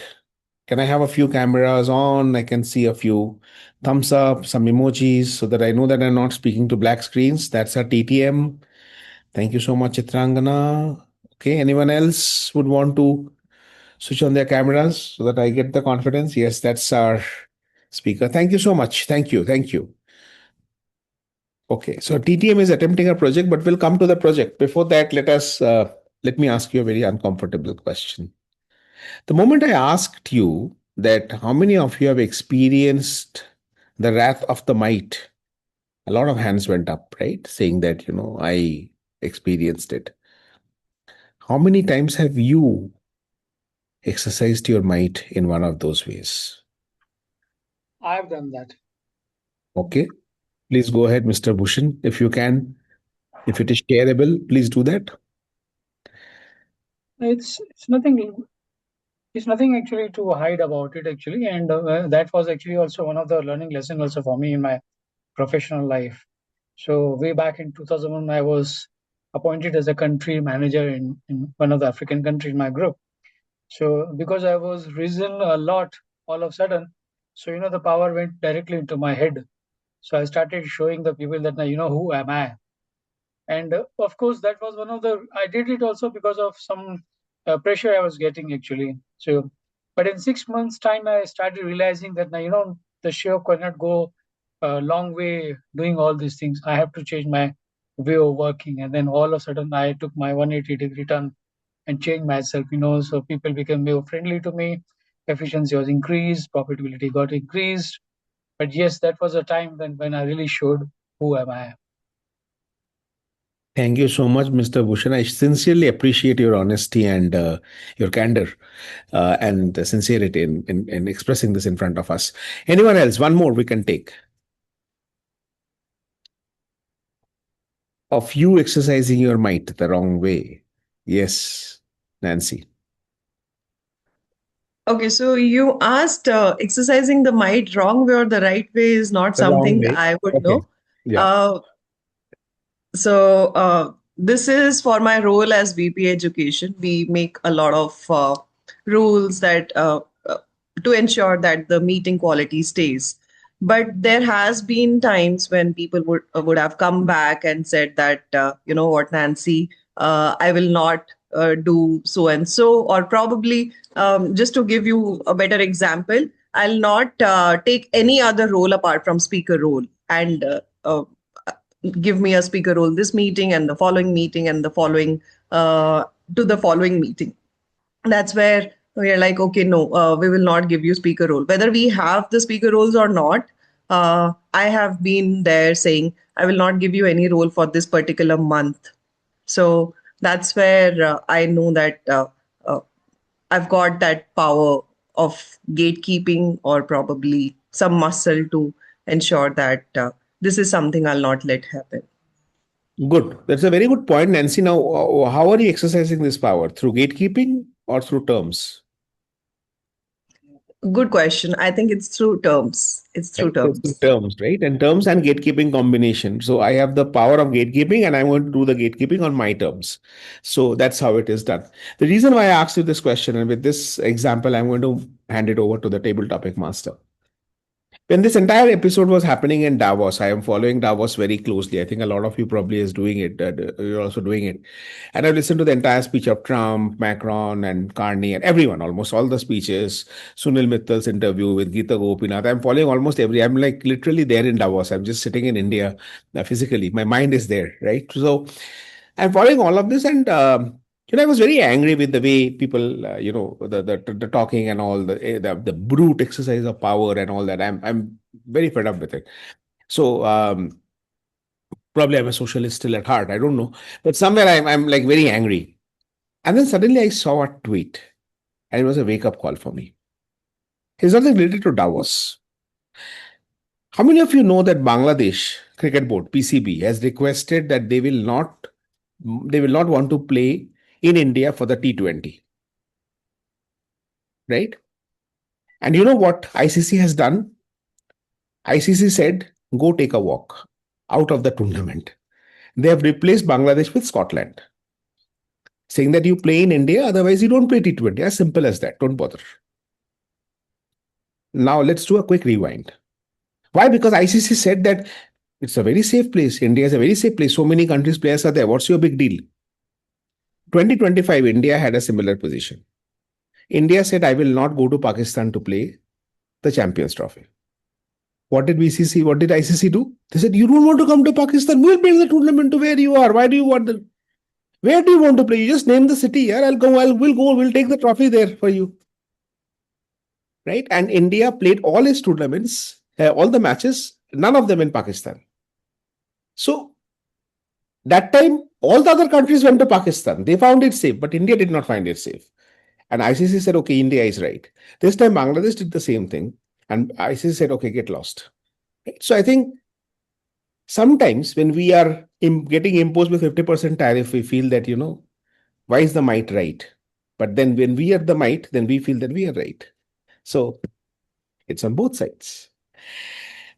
Can I have a few cameras on? I can see a few thumbs up, some emojis, so that I know that I'm not speaking to black screens. That's our TTM. Thank you so much, Chitrangana. Okay, anyone else would want to switch on their cameras so that I get the confidence? Yes, that's our speaker. Thank you so much. Thank you. Thank you. Okay, so TTM is attempting a project, but we'll come to the project. Before that, let me ask you a very uncomfortable question. The moment I asked you that how many of you have experienced the wrath of the might, a lot of hands went up, right? Saying that, I experienced it. How many times have you exercised your might in one of those ways? I've done that. Okay. Please go ahead, Mr. Bhushan. If you can, if it is shareable, please do that. It's nothing. It's nothing actually to hide about it actually, and that was actually also one of the learning lesson also for me in my professional life. So way back in 2001, I was appointed as a country manager in one of the African countries in my group. So because I was risen a lot all of a sudden, so the power went directly into my head. So I started showing the people that who am I, and of course that was one of the. I did it also because of some pressure I was getting actually. So, but in 6 months' time, I started realizing that now the show cannot go a long way doing all these things. I have to change my way of working, and then all of a sudden I took my 180-degree turn and changed myself. So people became more friendly to me. Efficiency was increased, profitability got increased. But yes, that was a time when I really showed who am I. Thank you so much, Mr. Bhushan. I sincerely appreciate your honesty and your candor and the sincerity in expressing this in front of us. Anyone else? One more we can take. Of you exercising your might the wrong way. Yes, Nancy. Okay, so you asked exercising the might wrong way or the right way is not The wrong something way. I would Okay. know. Yeah. Uh, So this is for my role as VP Education. We make a lot of rules that to ensure that the meeting quality stays. But there has been times when people would have come back and said that you know what, Nancy, I will not do so and so, or probably just to give you a better example, I'll not take any other role apart from speaker role and give me a speaker role this meeting and the following meeting and the following to the following meeting. That's where we're like, okay, no, we will not give you speaker role whether we have the speaker roles or not. I have been there saying I will not give you any role for this particular month. So that's where I know that uh, I've got that power of gatekeeping or probably some muscle to ensure that this is something I'll not let happen. Good. That's a very good point, Nancy. Now, how are you exercising this power? Through gatekeeping or through terms? Good question. I think it's through terms. It's through Right? It's through terms. terms, right? And terms and gatekeeping combination. So I have the power of gatekeeping and I'm going to do the gatekeeping on my terms. So that's how it is done. The reason why I asked you this question, and with this example, I'm going to hand it over to the table topic master. When this entire episode was happening in Davos, I am following Davos very closely. I think a lot of you probably is doing it. You're also doing it. And I've listened to the entire speech of Trump, Macron, and Carney, and everyone, almost all the speeches. Sunil Mittal's interview with Geeta Gopinath. I'm following almost every. I'm like literally there in Davos. I'm just sitting in India physically. My mind is there, right? So I'm following all of this, and I was very angry with the way people, the talking and all the brute exercise of power and all that. I'm very fed up with it. So probably I'm a socialist still at heart. I don't know, but somewhere I'm like very angry. And then suddenly I saw a tweet, and it was a wake up call for me. It's nothing related to Davos. How many of you know that Bangladesh Cricket Board (PCB) has requested that they will not want to play in India for the T20, right? And you know what ICC has done? ICC said, go take a walk out of the tournament. They have replaced Bangladesh with Scotland, saying that you play in India, otherwise you don't play T20. As simple as that. Don't bother. Now let's do a quick rewind. Why? Because ICC said that it's a very safe place. India is a very safe place. So many countries' players are there. What's your big deal? 2025, India had a similar position. India said, I will not go to Pakistan to play the Champions Trophy. What did BCC, what did ICC do? They said, you don't want to come to Pakistan. We'll bring the tournament to where you are. Why do you want the, where do you want to play? You just name the city. Yeah, we'll take the trophy there for you. Right? And India played all its tournaments, all the matches, none of them in Pakistan. So that time, all the other countries went to Pakistan. They found it safe, but India did not find it safe. And ICC said, okay, India is right. This time, Bangladesh did the same thing. And ICC said, okay, get lost. Right? So I think sometimes when we are getting imposed with 50% tariff, we feel that, why is the might right? But then when we are the might, then we feel that we are right. So it's on both sides.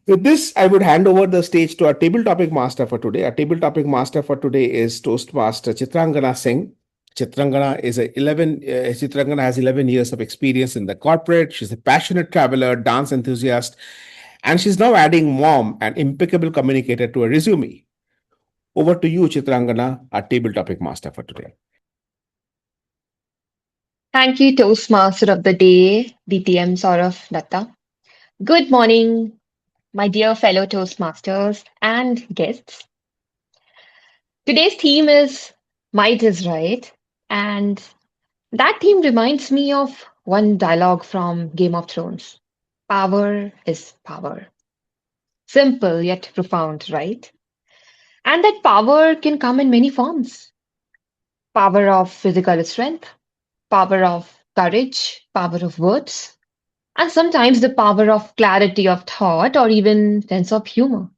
With this, I would hand over the stage to our table topic master for today. Our table topic master for today is Toastmaster Chitrangana Singh. Chitrangana has 11 years of experience in the corporate. She's a passionate traveler, dance enthusiast, and she's now adding mom and impeccable communicator to her resume. Over to you, Chitrangana, our table topic master for today. Thank you, Toastmaster of the Day, DTM Saurav Datta. Good morning, my dear fellow Toastmasters and guests. Today's theme is Might is Right, and that theme reminds me of one dialogue from Game of Thrones. Power is power. Simple yet profound, right? And that power can come in many forms. Power of physical strength, power of courage, power of words, and sometimes the power of clarity of thought or even sense of humor.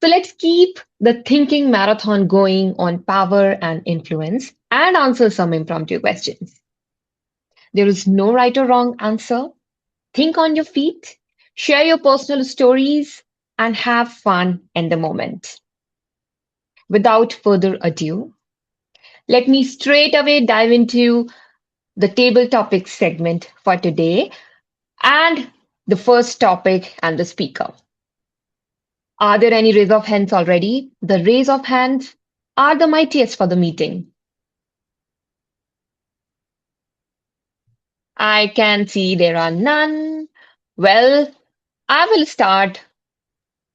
So let's keep the thinking marathon going on power and influence and answer some impromptu questions. There is no right or wrong answer. Think on your feet, share your personal stories, and have fun in the moment. Without further ado, let me straight away dive into the table topics segment for today and the first topic and the speaker. Are there any raise of hands already? The raise of hands are the mightiest for the meeting. I can see there are none. Well, I will start.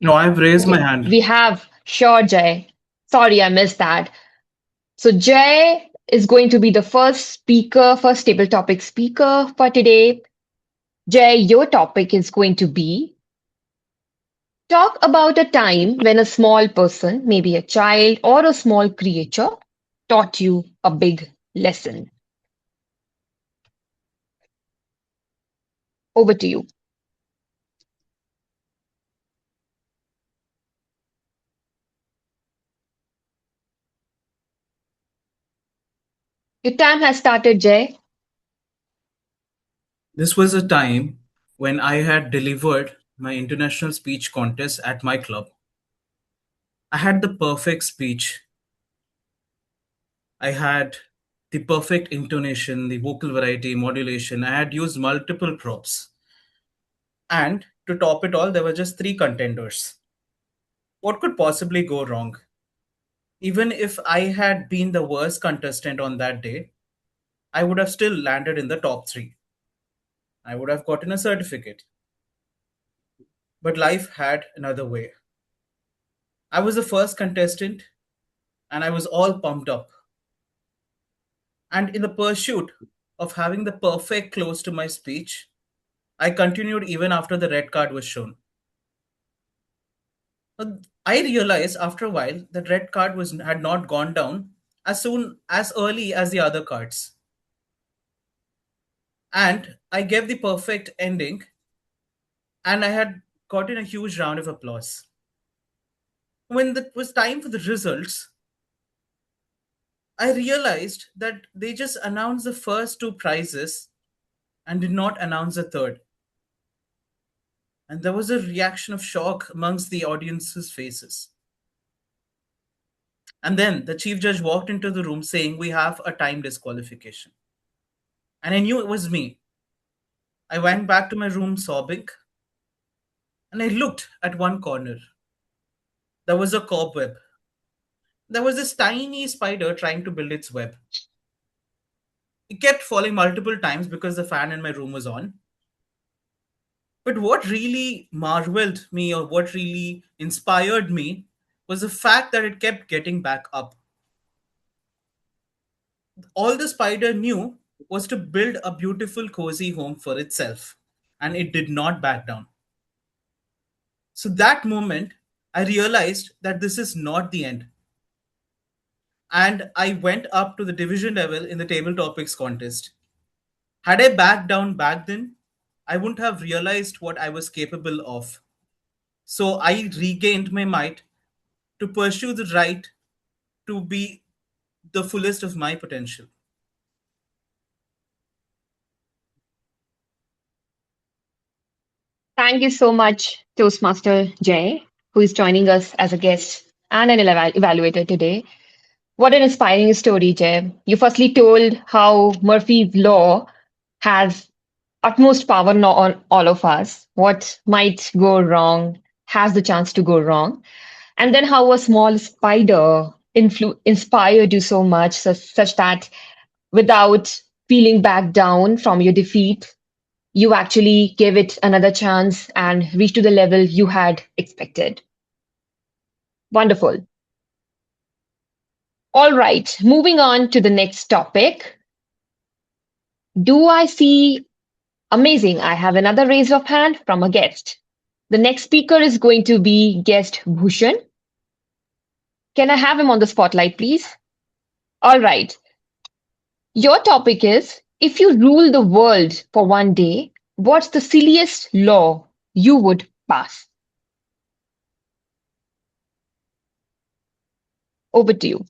No, I've raised my Okay, hand. we have sure Jay. Sorry, I missed that. So Jay is going to be the first speaker, first table topic speaker for today. Jay, your topic is going to be talk about a time when a small person, maybe a child or a small creature, taught you a big lesson. Over to you. Your time has started, Jay. This was a time when I had delivered my international speech contest at my club. I had the perfect speech. I had the perfect intonation, the vocal variety, modulation. I had used multiple props. And to top it all, there were just three contenders. What could possibly go wrong? Even if I had been the worst contestant on that day, I would have still landed in the top three. I would have gotten a certificate. But life had another way. I was the first contestant and I was all pumped up. And in the pursuit of having the perfect close to my speech, I continued even after the red card was shown. I realized after a while that red card had not gone down as early as the other cards. And I gave the perfect ending and I had gotten a huge round of applause. When it was time for the results, I realized that they just announced the first two prizes and did not announce the third. And there was a reaction of shock amongst the audience's faces. And then the chief judge walked into the room saying, "We have a time disqualification." And I knew it was me. I went back to my room sobbing and I looked at one corner. There was a cobweb. There was this tiny spider trying to build its web. It kept falling multiple times because the fan in my room was on. But what really marveled me or what really inspired me was the fact that it kept getting back up. All the spider knew was to build a beautiful, cozy home for itself, and it did not back down. So, that moment, I realized that this is not the end. And I went up to the division level in the table topics contest. Had I backed down back then, I wouldn't have realized what I was capable of. So I regained my might to pursue the right to be the fullest of my potential. Thank you so much, Toastmaster Jay, who is joining us as a guest and an evaluator today. What an inspiring story, Jay. You firstly told how Murphy's Law has utmost power on all of us. What might go wrong has the chance to go wrong. And then how a small spider inspired you so much, such that without feeling back down from your defeat, you actually gave it another chance and reached to the level you had expected. Wonderful. All right, moving on to the next topic. Do I see Amazing? I have another raise of hand from a guest. The next speaker is going to be guest Bhushan. Can I have him on the spotlight, please? All right. Your topic is if you rule the world for one day, what's the silliest law you would pass? Over to you.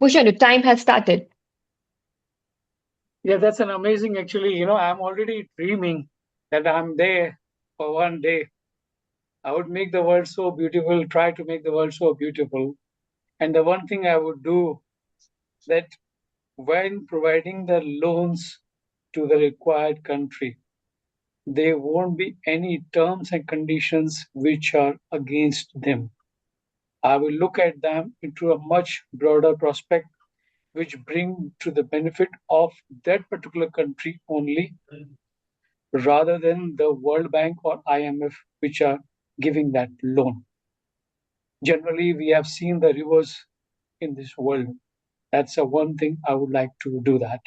Bhushan, your time has started. Yeah, that's an amazing, actually. I'm already dreaming that I'm there for one day. I would make the world so beautiful, try to make the world so beautiful. And the one thing I would do that when providing the loans to the required country, there won't be any terms and conditions which are against them. I will look at them into a much broader prospect, which bring to the benefit of that particular country only, rather than the World Bank or IMF, which are giving that loan. Generally, we have seen the reverse in this world. That's the one thing I would like to do that.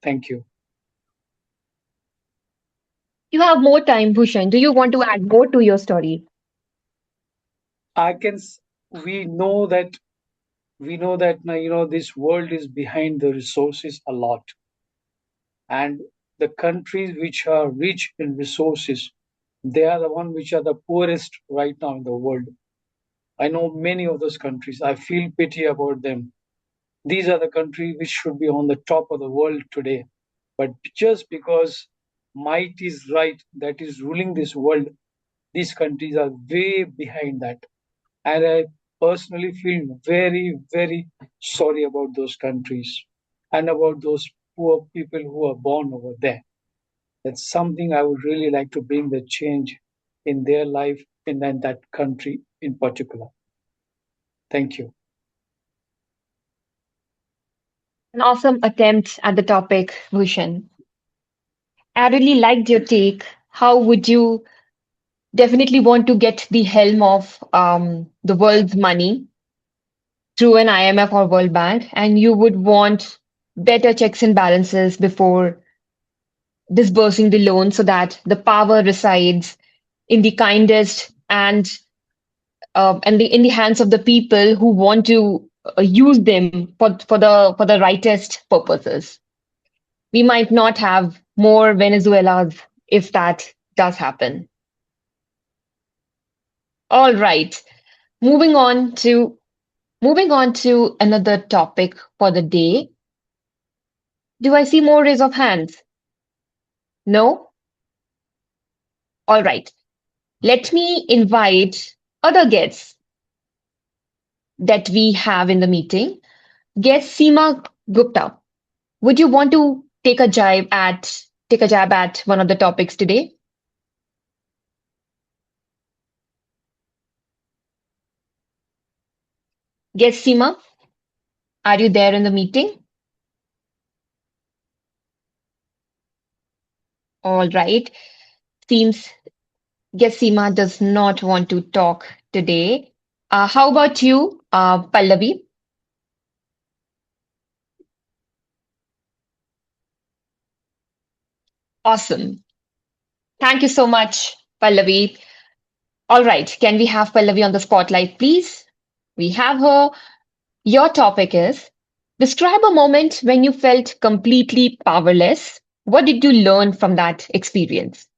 Thank you. You have more time, Bhushan. Do you want to add more to your story? I can. We know that this world is behind the resources a lot, and the countries which are rich in resources, they are the one which are the poorest right now in the world. I know many of those countries. I feel pity about them. These are the countries which should be on the top of the world today. But just because might is right that is ruling this world, these countries are way behind that. And I personally feel very, very sorry about those countries and about those poor people who are born over there. That's something I would really like to bring the change in their life in that country in particular. Thank you. An awesome attempt at the topic, Bhushan. I really liked your take. How would you definitely want to get the helm of the world's money through an IMF or World Bank, and you would want better checks and balances before disbursing the loan so that the power resides in the kindest and in the hands of the people who want to use them for the rightest purposes. We might not have more Venezuelas if that does happen. All right, moving on to another topic for the day. Do I see more raise of hands? No? All right. Let me invite other guests that we have in the meeting. Guest Seema Gupta, would you want to take a jab at one of the topics today? Guest Seema, are you there in the meeting? All right. Seems guest Seema does not want to talk today. How about you, Pallavi? Awesome. Thank you so much, Pallavi. All right, can we have Pallavi on the spotlight, please? We have her. Your topic is describe a moment when you felt completely powerless. What did you learn from that experience?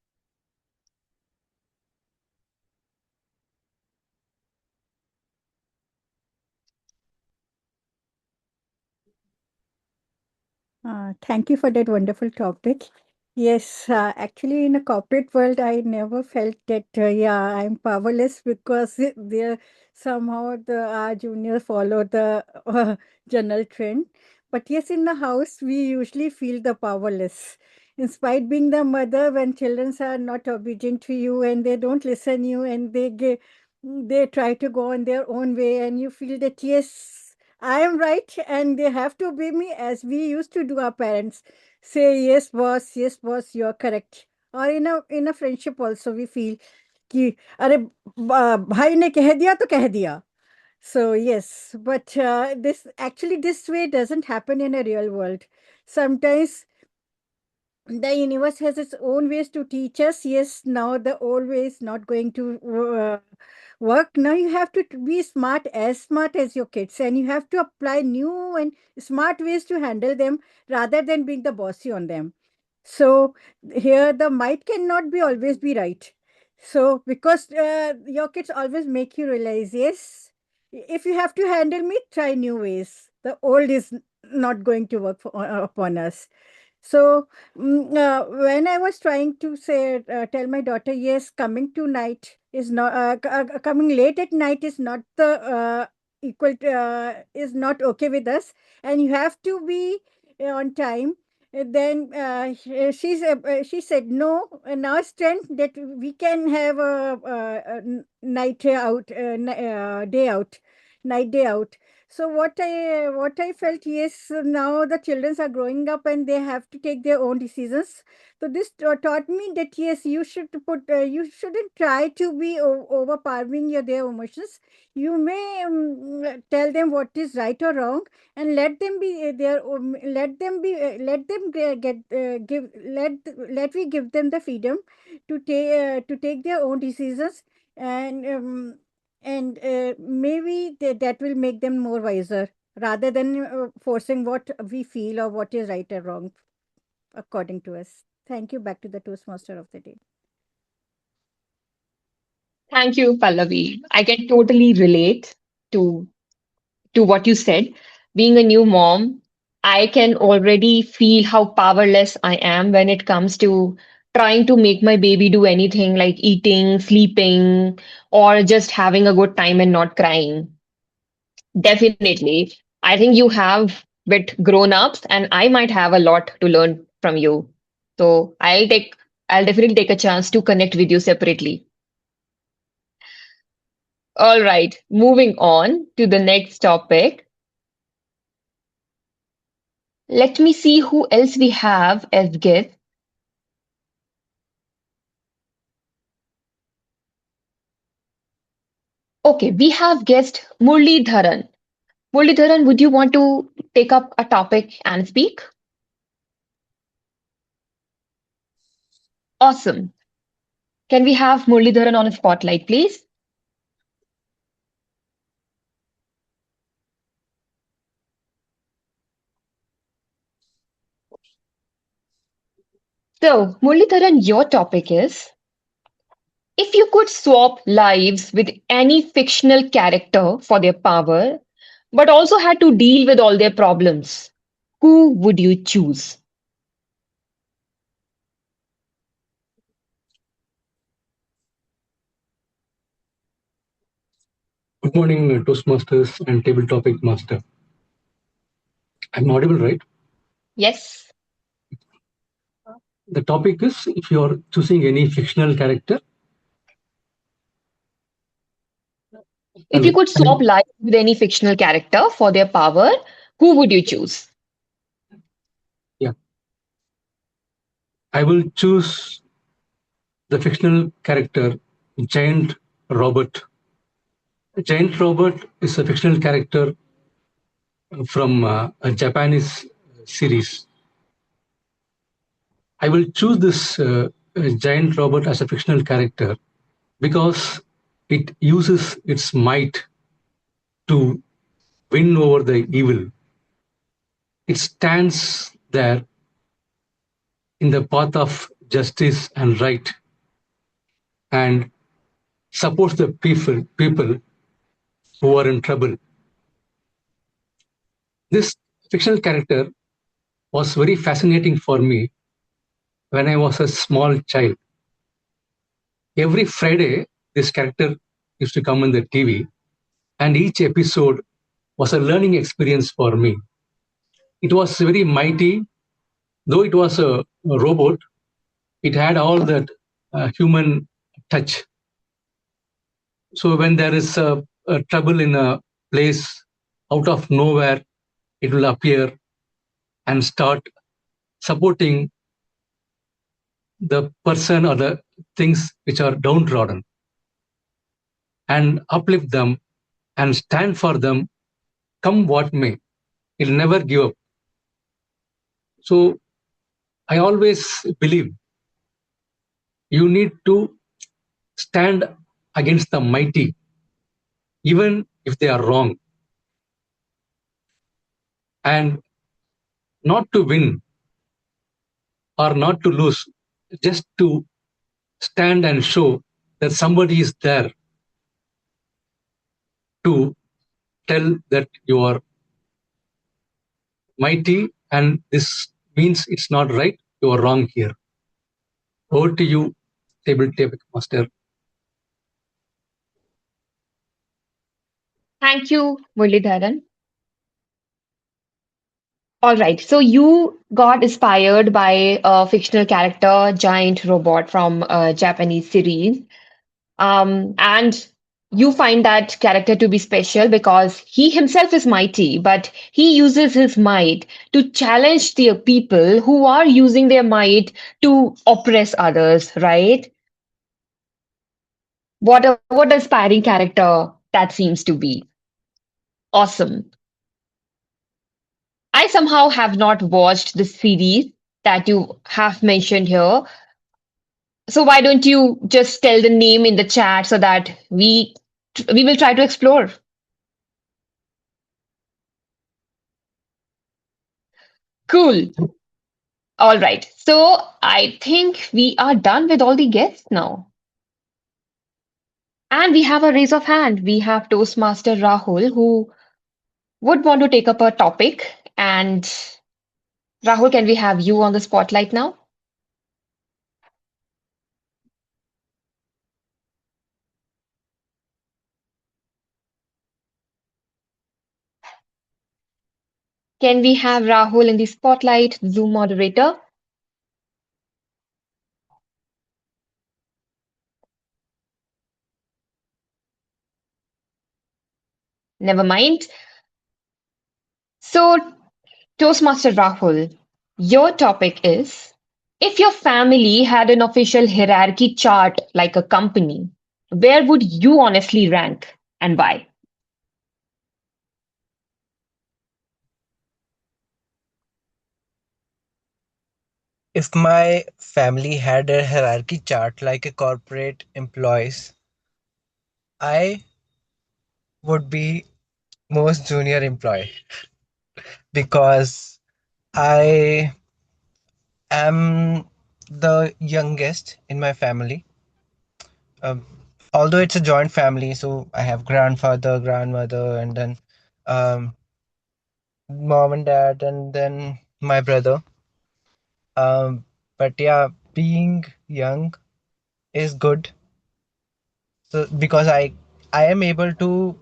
Thank you for that wonderful topic. Yes, actually, in a corporate world, I never felt that, yeah, I'm powerless because there somehow our juniors follow the general trend. But yes, in the house, we usually feel the powerless. In spite being the mother, when children are not obedient to you and they don't listen you and they try to go on their own way, and you feel that yes, I am right and they have to obey me as we used to do our parents. Say yes boss, you're correct. Or in a friendship also we feel कि अरे भाई ने कह दिया तो कह दिया. So yes, but this way doesn't happen in a real world. Sometimes the universe has its own ways to teach us. Yes, now the old way is not going to work. Now you have to be smart as your kids, and you have to apply new and smart ways to handle them rather than being the bossy on them. So here the might cannot be always be right. So because your kids always make you realize, yes, if you have to handle me, try new ways. The old is not going to work upon us. So when I was trying to tell my daughter, yes, coming to night is not coming late at night is not the is not okay with us, and you have to be on time. Then she said no. Now strength that we can have a night out, day out, night day out. So what I felt, yes, now the children are growing up and they have to take their own decisions. So this taught me that yes, you shouldn't try to be overpowering their emotions. You may tell them what is right or wrong, and let them be let them be let them get give let we give them the freedom to take their own decisions, and maybe that will make them more wiser rather than forcing what we feel or what is right or wrong according to us. Thank you. Back to the Toastmaster of the day. Thank you, Pallavi. I can totally relate to what you said. Being a new mom, I can already feel how powerless I am when it comes to trying to make my baby do anything like eating, sleeping, or just having a good time and not crying. Definitely. I think you have bit grown ups, and I might have a lot to learn from you. So I'll definitely take a chance to connect with you separately. All right, moving on to the next topic. Let me see who else we have as guests. Okay, we have guest Murli Dharan. Murli Dharan, would you want to take up a topic and speak? Awesome. Can we have Murli Dharan on a spotlight, please? So, Murli Dharan, your topic is if you could swap lives with any fictional character for their power, but also had to deal with all their problems, who would you choose? Good morning, Toastmasters and Table Topic Master. I'm audible, right? Yes. The topic is if you're choosing any fictional character. If you could swap lives with any fictional character for their power, who would you choose? Yeah. I will choose the fictional character Giant Robert. Giant Robert is a fictional character from a Japanese series. I will choose this Giant Robot as a fictional character because it uses its might to win over the evil. It stands there in the path of justice and right and supports the people who are in trouble. This fictional character was very fascinating for me when I was a small child. Every Friday, this character used to come on the TV, and each episode was a learning experience for me. It was very mighty, though it was a robot, it had all that human touch. So when there is a trouble in a place, out of nowhere, it will appear and start supporting the person or the things which are downtrodden and uplift them and stand for them, come what may. It'll never give up. So I always believe you need to stand against the mighty, even if they are wrong, and not to win or not to lose, just to stand and show that somebody is there to tell that you are mighty and this means it's not right, you are wrong here. Over to you, tabletop master. Thank you, Muralidharan. All right, so you got inspired by a fictional character, giant robot from a Japanese series. And you find that character to be special because he himself is mighty, but he uses his might to challenge the people who are using their might to oppress others, right? What inspiring character that seems to be. Awesome. I somehow have not watched the series that you have mentioned here. So why don't you just tell the name in the chat so that we will try to explore. Cool. All right. So I think we are done with all the guests now. And we have a raise of hand. We have Toastmaster Rahul who would want to take up a topic. And Rahul, can we have you on the spotlight now? Can we have Rahul in the spotlight, Zoom moderator? Never mind. So, Toastmaster Rahul, your topic is if your family had an official hierarchy chart like a company, where would you honestly rank and why? If my family had a hierarchy chart like a corporate employees, I would be most junior employee because I am the youngest in my family. Um, Although it's a joint family, so I have grandfather, grandmother, and then um, mom and dad, and then my brother. But yeah, being young is good. So because I am able to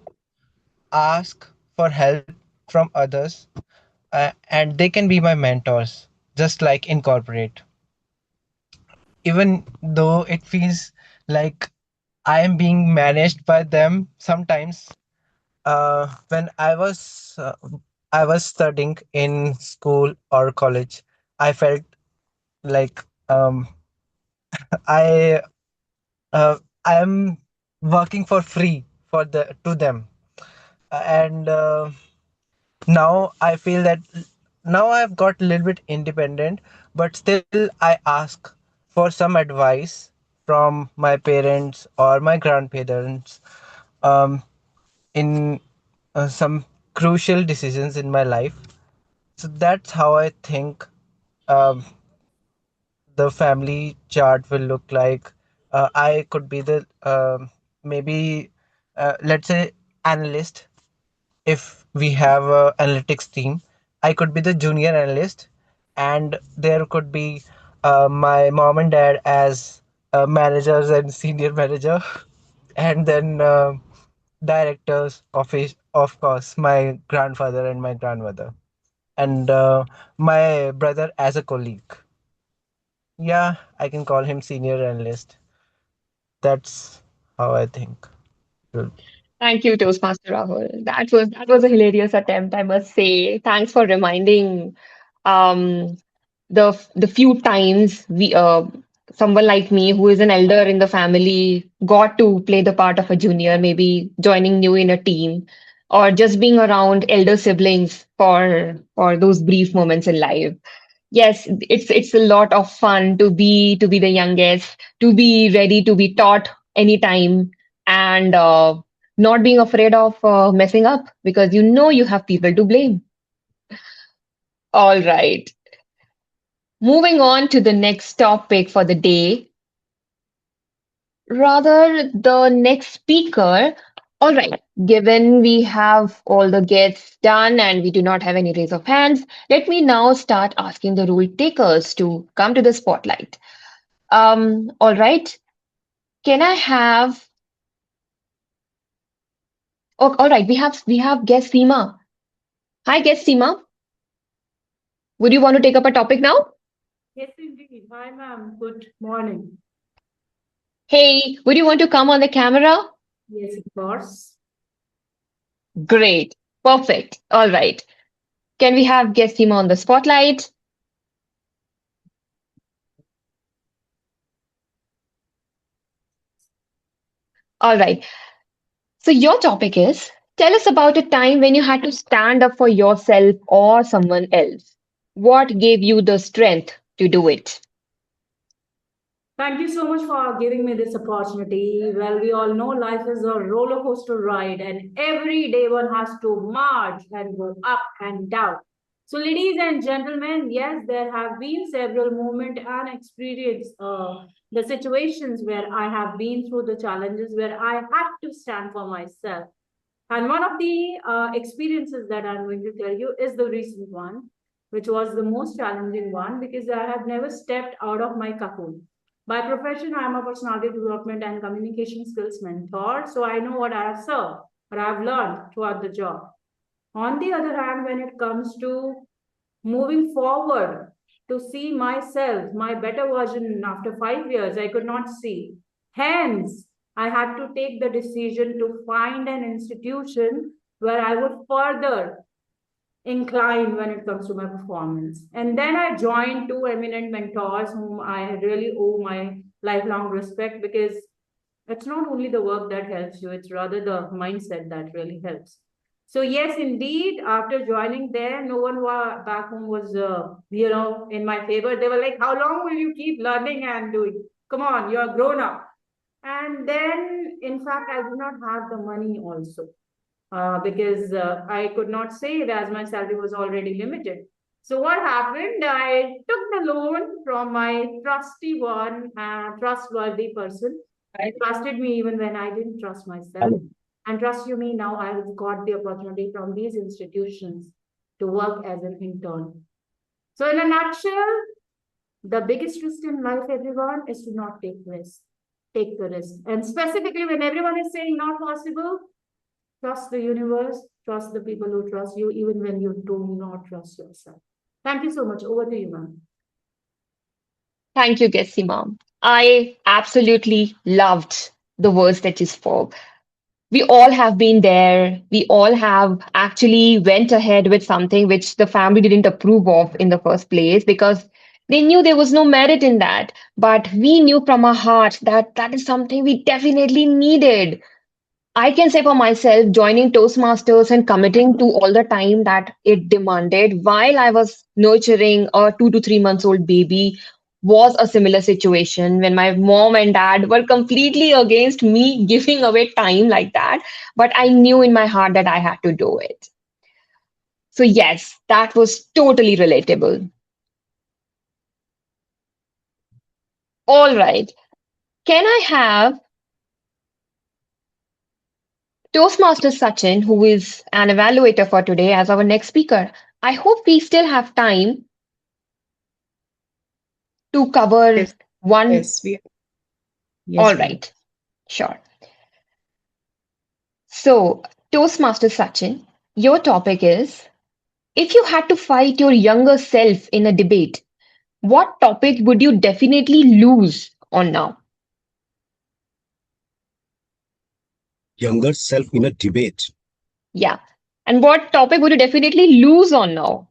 ask for help from others, and they can be my mentors, just like in corporate. Even though it feels like I am being managed by them sometimes. When I was studying in school or college, I felt like I I am working for free for the to them, and now I feel that now I've got a little bit independent, but still I ask for some advice from my parents or my grandparents um, in some crucial decisions in my life. So that's how I think um, the family chart will look like. I could be the maybe let's say analyst. If we have a analytics team, I could be the junior analyst, and there could be my mom and dad as managers and senior manager, and then directors, of course, my grandfather and my grandmother, and my brother as a colleague. Yeah, I can call him senior analyst. That's how I think. Thank you, Toastmaster Rahul. That was a hilarious attempt, I must say. Thanks for reminding um, the few times we someone like me who is an elder in the family got to play the part of a junior, maybe joining new in a team or just being around elder siblings for those brief moments in life. Yes, it's a lot of fun to be the youngest, to be ready to be taught anytime, and not being afraid of messing up because you know you have people to blame. All right. Moving on to the next topic for the day, rather the next speaker. All right, given we have all the guests done and we do not have any raise of hands, let me now start asking the rule takers to come to the spotlight. All right, can I have? Oh, all right, we have guest Seema. Hi, guest Seema. Would you want to take up a topic now? Yes, indeed. Hi, ma'am. Good morning. Hey, would you want to come on the camera? Yes, of course. Great, perfect. All right. Can we have guest Seema on the spotlight? All right. So your topic is tell us about a time when you had to stand up for yourself or someone else. What gave you the strength to do it? Thank you so much for giving me this opportunity. Well, we all know life is a roller coaster ride, and every day one has to march and go up and down. So, ladies and gentlemen, yes, there have been several moments and experience the situations where I have been through the challenges where I had to stand for myself. And one of the experiences that I'm going to tell you is the recent one, which was the most challenging one because I have never stepped out of my cocoon. By profession, I am a personality development and communication skills mentor. So I know what I have served, what I have learned throughout the job. On the other hand, when it comes to moving forward to see myself, my better version after 5 years, I could not see. Hence, I had to take the decision to find an institution where I would further incline when it comes to my performance. And then I joined two eminent mentors whom I really owe my lifelong respect because it's not only the work that helps you, it's rather the mindset that really helps. So yes, indeed, after joining there, no one back home was, in my favor. They were like, how long will you keep learning and doing? Come on, you're grown up. And then, in fact, I did not have the money also because I could not save as my salary was already limited. So what happened? I took the loan from my trusty one, trustworthy person. I trusted me even when I didn't trust myself. And trust you me, now I've got the opportunity from these institutions to work as an intern. So in a nutshell, the biggest risk in life, everyone, is to not take risks. Take the risk. And specifically when everyone is saying not possible, trust the universe, trust the people who trust you, even when you do not trust yourself. Thank you so much. Over to you, ma'am. Thank you, guest Seema. I absolutely loved the words that you spoke. We all have been there. We all have actually went ahead with something which the family didn't approve of in the first place because they knew there was no merit in that. But we knew from our heart that that is something we definitely needed. I can say for myself, joining Toastmasters and committing to all the time that it demanded while I was nurturing a 2 to 3 months old baby was a similar situation when my mom and dad were completely against me giving away time like that. But I knew in my heart that I had to do it. So, yes, that was totally relatable. All right. Can I have Toastmaster Sachin, who is an evaluator for today, as our next speaker? I hope we still have time. to cover Yes, one? yes, All yes, we have. right, sure. So, Toastmaster Sachin, your topic is, if you had to fight your younger self in a debate, what topic would you definitely lose on now? Younger self in a debate. Yeah. And what topic would you definitely lose on now?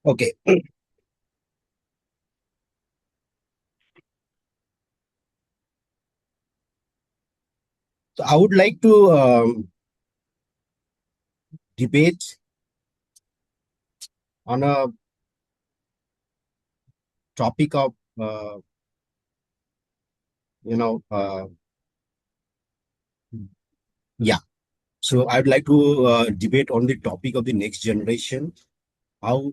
Okay. So I would like to debate on a topic of, you know, yeah. So I'd like to debate on the topic of the next generation. How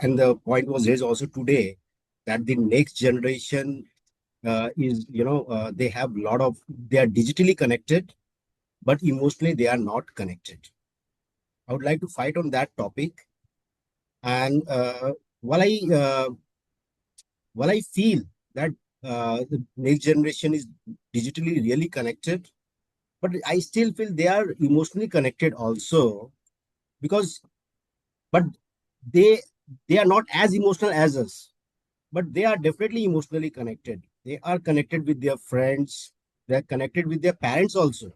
and the point was raised also today that the next generation is, they have a lot of, they are digitally connected, but emotionally they are not connected. I would like to fight on that topic. And while I uh, while I feel that the next generation is digitally really connected, but I still feel they are emotionally connected also, because but they they are not as emotional as us, but they are definitely emotionally connected. They are connected with their friends, they are connected with their parents also,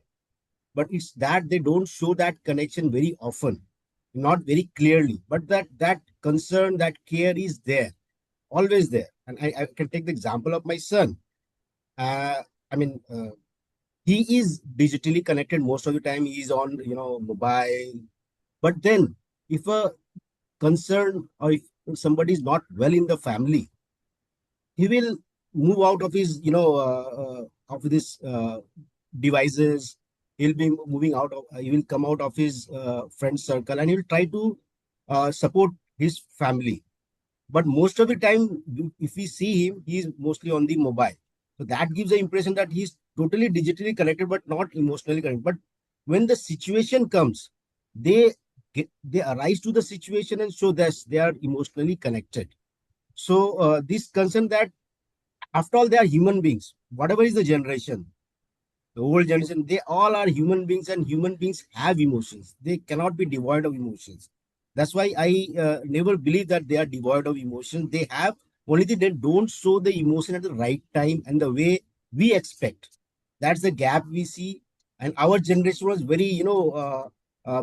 but it's that they don't show that connection very often, not very clearly, but that concern, that care is there, always there. And I can take the example of my son. uh, I mean, he is digitally connected most of the time. He is on, mobile. But then, if a concern, or if somebody is not well in the family, he will move out of his, of this devices. He'll be moving out of, he will come out of his friend circle, and he'll try to support his family. But most of the time, if we see him, he's mostly on the mobile. So that gives the impression that he's totally digitally connected, but not emotionally connected. But when the situation comes, they they arise to the situation and show that they are emotionally connected. So this concern that, after all, they are human beings. Whatever is the generation, the old generation, they all are human beings, and human beings have emotions. They cannot be devoid of emotions. That's why I never believe that they are devoid of emotions. They have, only thing, they don't show the emotion at the right time and the way we expect. That's the gap we see. And our generation was very,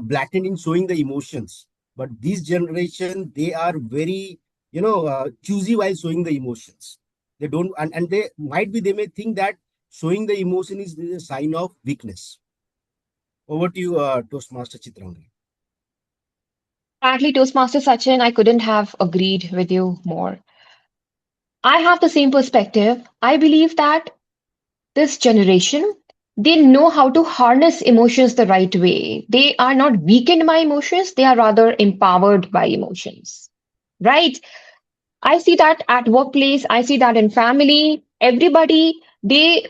blatant in showing the emotions. But this generation, they are very, choosy while showing the emotions. They don't, and they might be, they may think that showing the emotion is a sign of weakness. Over to you, Toastmaster Chitrangani. Frankly, Toastmaster Sachin, I couldn't have agreed with you more. I have the same perspective. I believe that this generation, they know how to harness emotions the right way. They are not weakened by emotions, they are rather empowered by emotions. Right? I see that at workplace, I see that in family. Everybody, they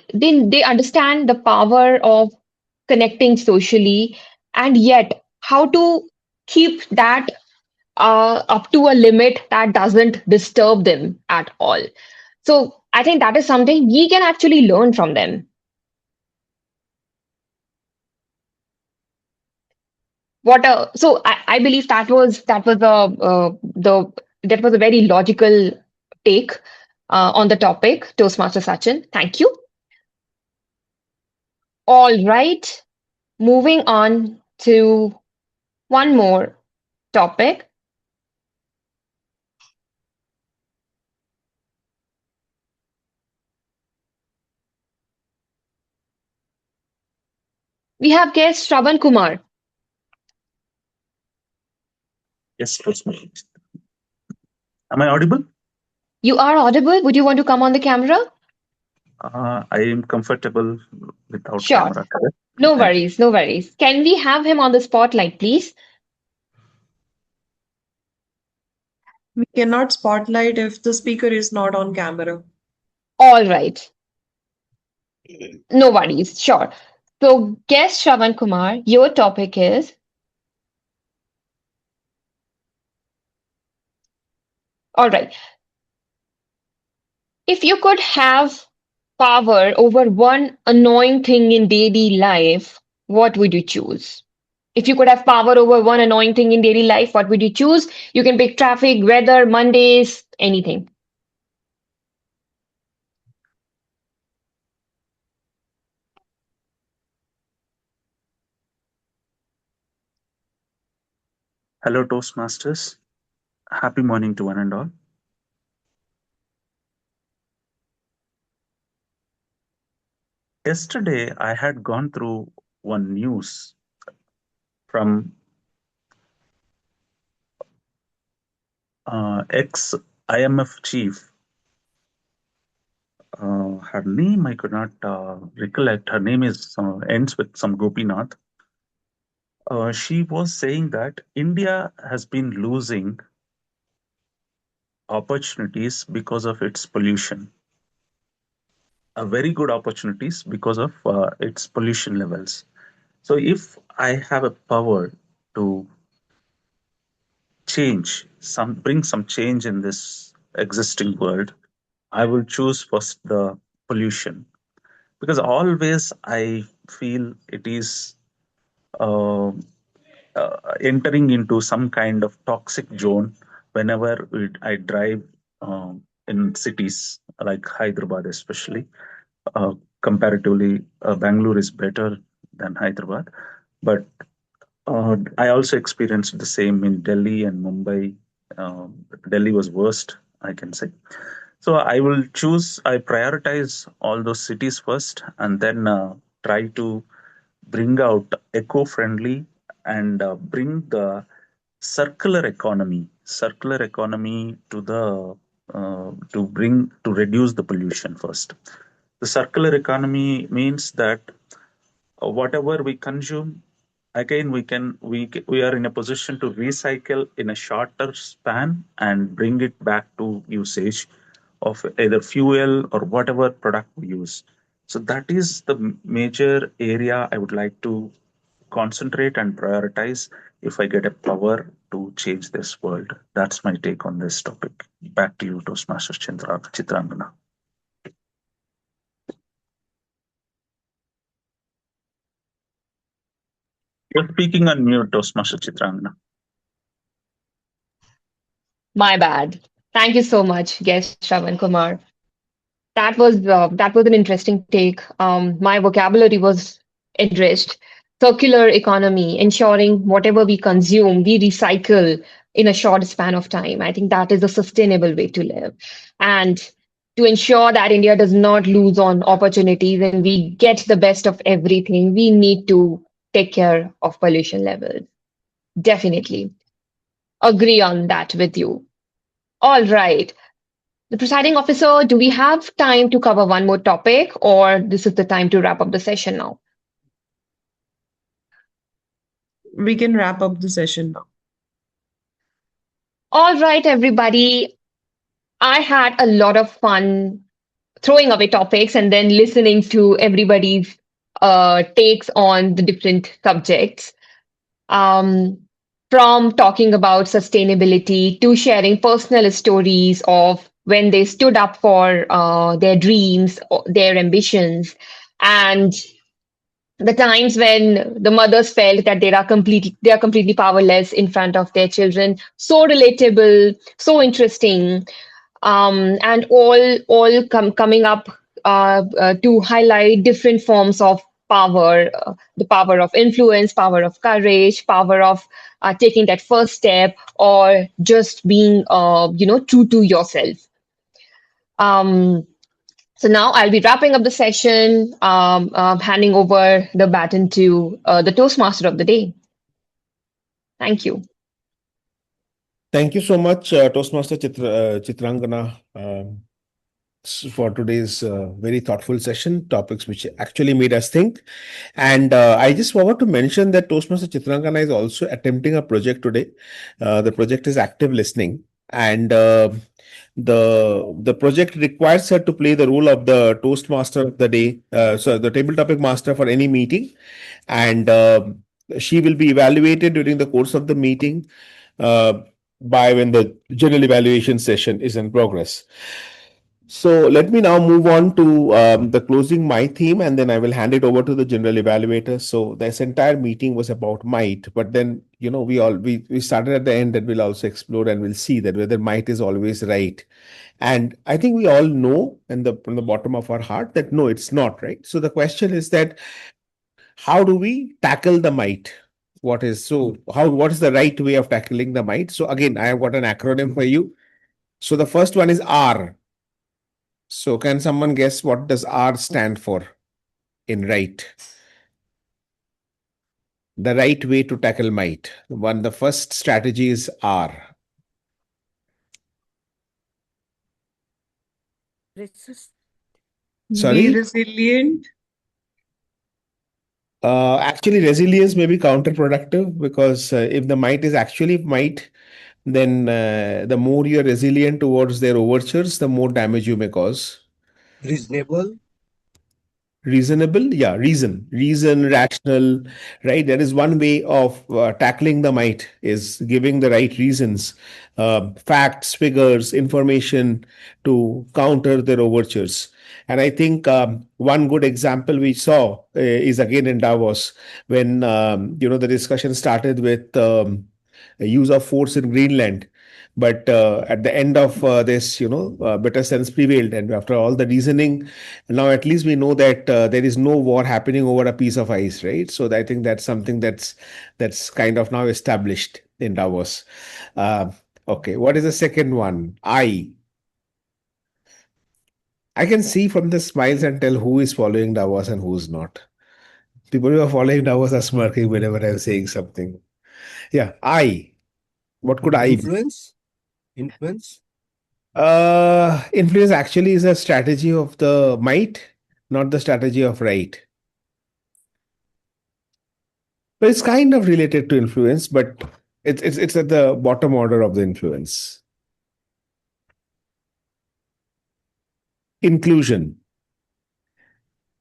understand the power of connecting socially, and yet how to keep that up to a limit that doesn't disturb them at all. So I think that is something we can actually learn from them. I believe that was the that was a very logical take on the topic, Toastmaster Sachin. Thank you. All right, moving on to one more topic. We have guest Shravan Kumar. Yes, that's me. Am I audible? You are audible. Would you want to come on the camera? I am comfortable without Sure. camera, correct? No Thank you. worries, no worries. Can we have him on the spotlight, please? We cannot spotlight if the speaker is not on camera. All right. No worries. Sure. So, guest Shravan Kumar, your topic is All right. If you could have power over one annoying thing in daily life, what would you choose? If you could have power over one annoying thing in daily life, what would you choose? You can pick traffic, weather, Mondays, anything. Hello, Toastmasters. Happy morning to one and all. Yesterday, I had gone through one news from ex IMF chief. Her name I could not recollect. Her name is ends with some Gopinath. She was saying that India has been losing opportunities because of its pollution. Very good opportunities because of its pollution levels. So if I have a power to bring some change in this existing world, I will choose first the pollution, because always I feel it is uh, entering into some kind of toxic zone whenever I drive in cities like Hyderabad, especially. Uh, Comparatively, Bangalore is better than Hyderabad, but I also experienced the same in Delhi and Mumbai. Delhi was worst, I can say. So I prioritize all those cities first, and then try to bring out eco-friendly and bring the circular economy to reduce the pollution first. The circular economy means that whatever we consume, again we are in a position to recycle in a shorter span and bring it back to usage of either fuel or whatever product we use. So that is the major area I would like to concentrate and prioritize if I get a power to change this world. That's my take on this topic. Back to you, Toastmaster Chitrangana. You're speaking on mute, Toastmaster Chitrangana. My bad. Thank you so much, guest Shravan Kumar. That was an interesting take. My vocabulary was addressed. Circular economy, ensuring whatever we consume, we recycle in a short span of time. I think that is a sustainable way to live. And to ensure that India does not lose on opportunities and we get the best of everything, we need to take care of pollution levels. Definitely. Agree on that with you. All right. The presiding officer, do we have time to cover one more topic, or this is the time to wrap up the session now? We can wrap up the session now. All right, everybody. I had a lot of fun throwing away topics and then listening to everybody's takes on the different subjects. Um, from talking about sustainability to sharing personal stories of when they stood up for their dreams, their ambitions, and the times when the mothers felt that they are completely powerless in front of their children. So relatable, so interesting, and coming up to highlight different forms of power, the power of influence, power of courage, power of taking that first step, or just being true to yourself. um, so now I'll be wrapping up the session, handing over the baton to the Toastmaster of the day. Thank you. Thank you so much, Toastmaster Chitrangana, for today's very thoughtful session, topics which actually made us think. And I just wanted to mention that Toastmaster Chitrangana is also attempting a project today. The project is active listening, and the project requires her to play the role of the Toastmaster of the day, so the table topic master for any meeting, and she will be evaluated during the course of the meeting. Uh, by when the general evaluation session is in progress. So let me now move on to the closing my theme, and then I will hand it over to the general evaluator. So this entire meeting was about might, but then we started at the end that we'll also explore and we'll see that whether might is always right. And I think we all know from the bottom of our heart that no, it's not right. So the question is that how do we tackle the might? What is the right way of tackling the might? So again, I have got an acronym for you. So the first one is R. So can someone guess what does R stand for in right? The right way to tackle might. The first strategy is R. Resist. Be Sorry? resilient. Actually, resilience may be counterproductive because if the might is actually might, then the more you're resilient towards their overtures, the more damage you may cause. Reasonable. Reasonable, yeah, reason, rational, right? There is one way of tackling the might is giving the right reasons, facts, figures, information to counter their overtures. And I think one good example we saw is again in Davos when the discussion started with use of force in Greenland. But at the end of this, better sense prevailed. And after all the reasoning, now at least we know that there is no war happening over a piece of ice, right? So I think that's something that's kind of now established in Davos. Uh, okay, what is the second one? I can see from the smiles and tell who is following Davos and who's not. People who are following Davos are smirking whenever I'm saying something. Yeah, What could I be? Influence. Influence actually is a strategy of the might, not the strategy of right. But it's kind of related to influence, but it's at the bottom order of the influence. Inclusion,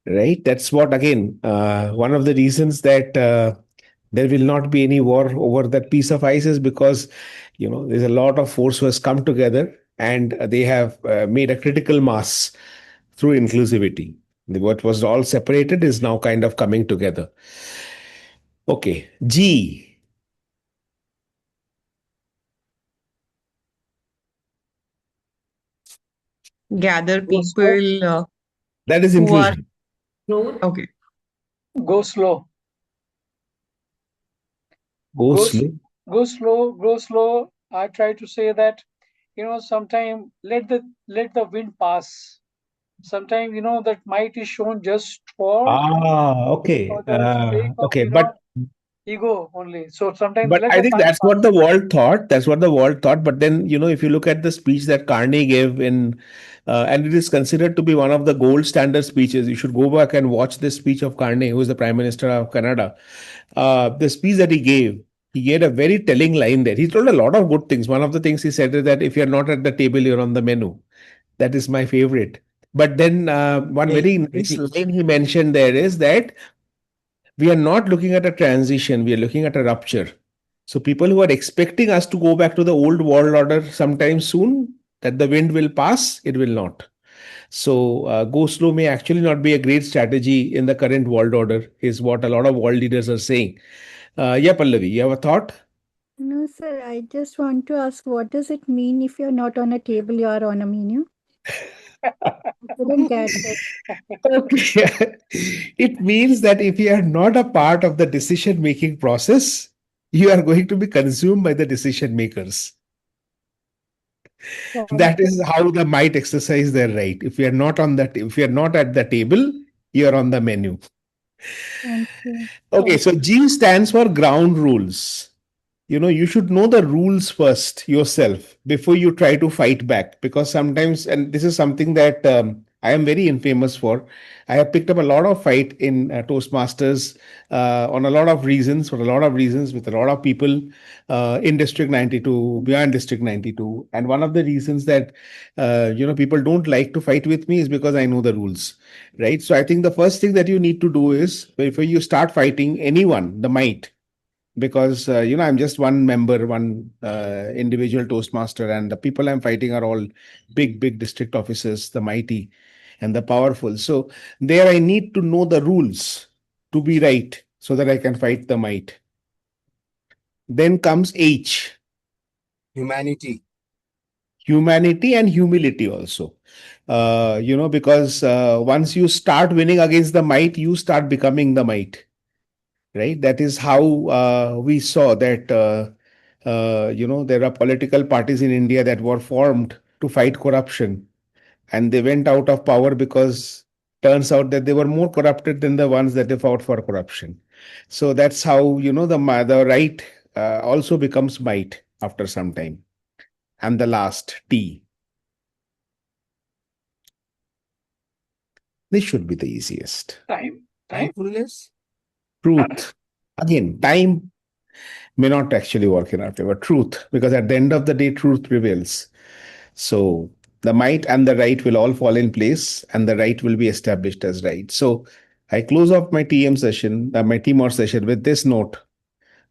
right? That's what again one of the reasons that there will not be any war over that piece of ice is because there's a lot of force who has come together and they have made a critical mass through inclusivity. What was all separated is now kind of coming together. Okay, G. Gather Go slow. people That is who are inclusion. Growth. okay. Go slow. Go Go, slow. go slow. Go slow. I try to say that, sometime let the wind pass. Sometimes, that might is shown just Okay. for the sake of, Okay, ego only. So sometimes but let I the think time that's pass. what the world thought. That's what the world thought. But then, if you look at the speech that Carney gave and it is considered to be one of the gold standard speeches. You should go back and watch this speech of Carney, who is the Prime Minister of Canada. The speech that he gave a very telling line there. He told a lot of good things. One of the things he said is that if you're not at the table, you're on the menu. That is my favorite. But then one very nice line he mentioned there is that we are not looking at a transition, we are looking at a rupture. So people who are expecting us to go back to the old world order sometime soon, that the wind will pass, it will not. So go slow may actually not be a great strategy in the current world order, is what a lot of world leaders are saying. Yeah, Pallavi, you have a thought? No, sir, I just want to ask what does it mean if you're not on a table, you're on a menu? I couldn't get it. Okay. It means that if you are not a part of the decision making process, you are going to be consumed by the decision makers. Thank That you. is how they might exercise their right. If you are not at the table, you are on the menu. Thank you. Okay, so G stands for ground rules. You should know the rules first yourself before you try to fight back, because sometimes, and this is something that I am very infamous for. I have picked up a lot of fight in Toastmasters on a lot of reasons, for a lot of reasons, with a lot of people in District 92, beyond District 92. And one of the reasons that people don't like to fight with me is because I know the rules, right? So I think the first thing that you need to do is before you start fighting anyone, the might, because I'm just one member, one individual Toastmaster, and the people I'm fighting are all big district officers, the mighty and the powerful. So there I need to know the rules to be right so that I can fight the might. Then comes H, Humanity. humanity and humility also. Because once you start winning against the might, you start becoming the might, right? That is how we saw that, there are political parties in India that were formed to fight corruption, and they went out of power because turns out that they were more corrupted than the ones that they fought for corruption. So that's how, the right also becomes might after some time. And the last, T. This should be the easiest. Thankfulness. Truth. Again, time may not actually work in our favor. Truth, because at the end of the day, truth prevails. So the might and the right will all fall in place, and the right will be established as right. So I close off my TM session, my TMOR session, with this note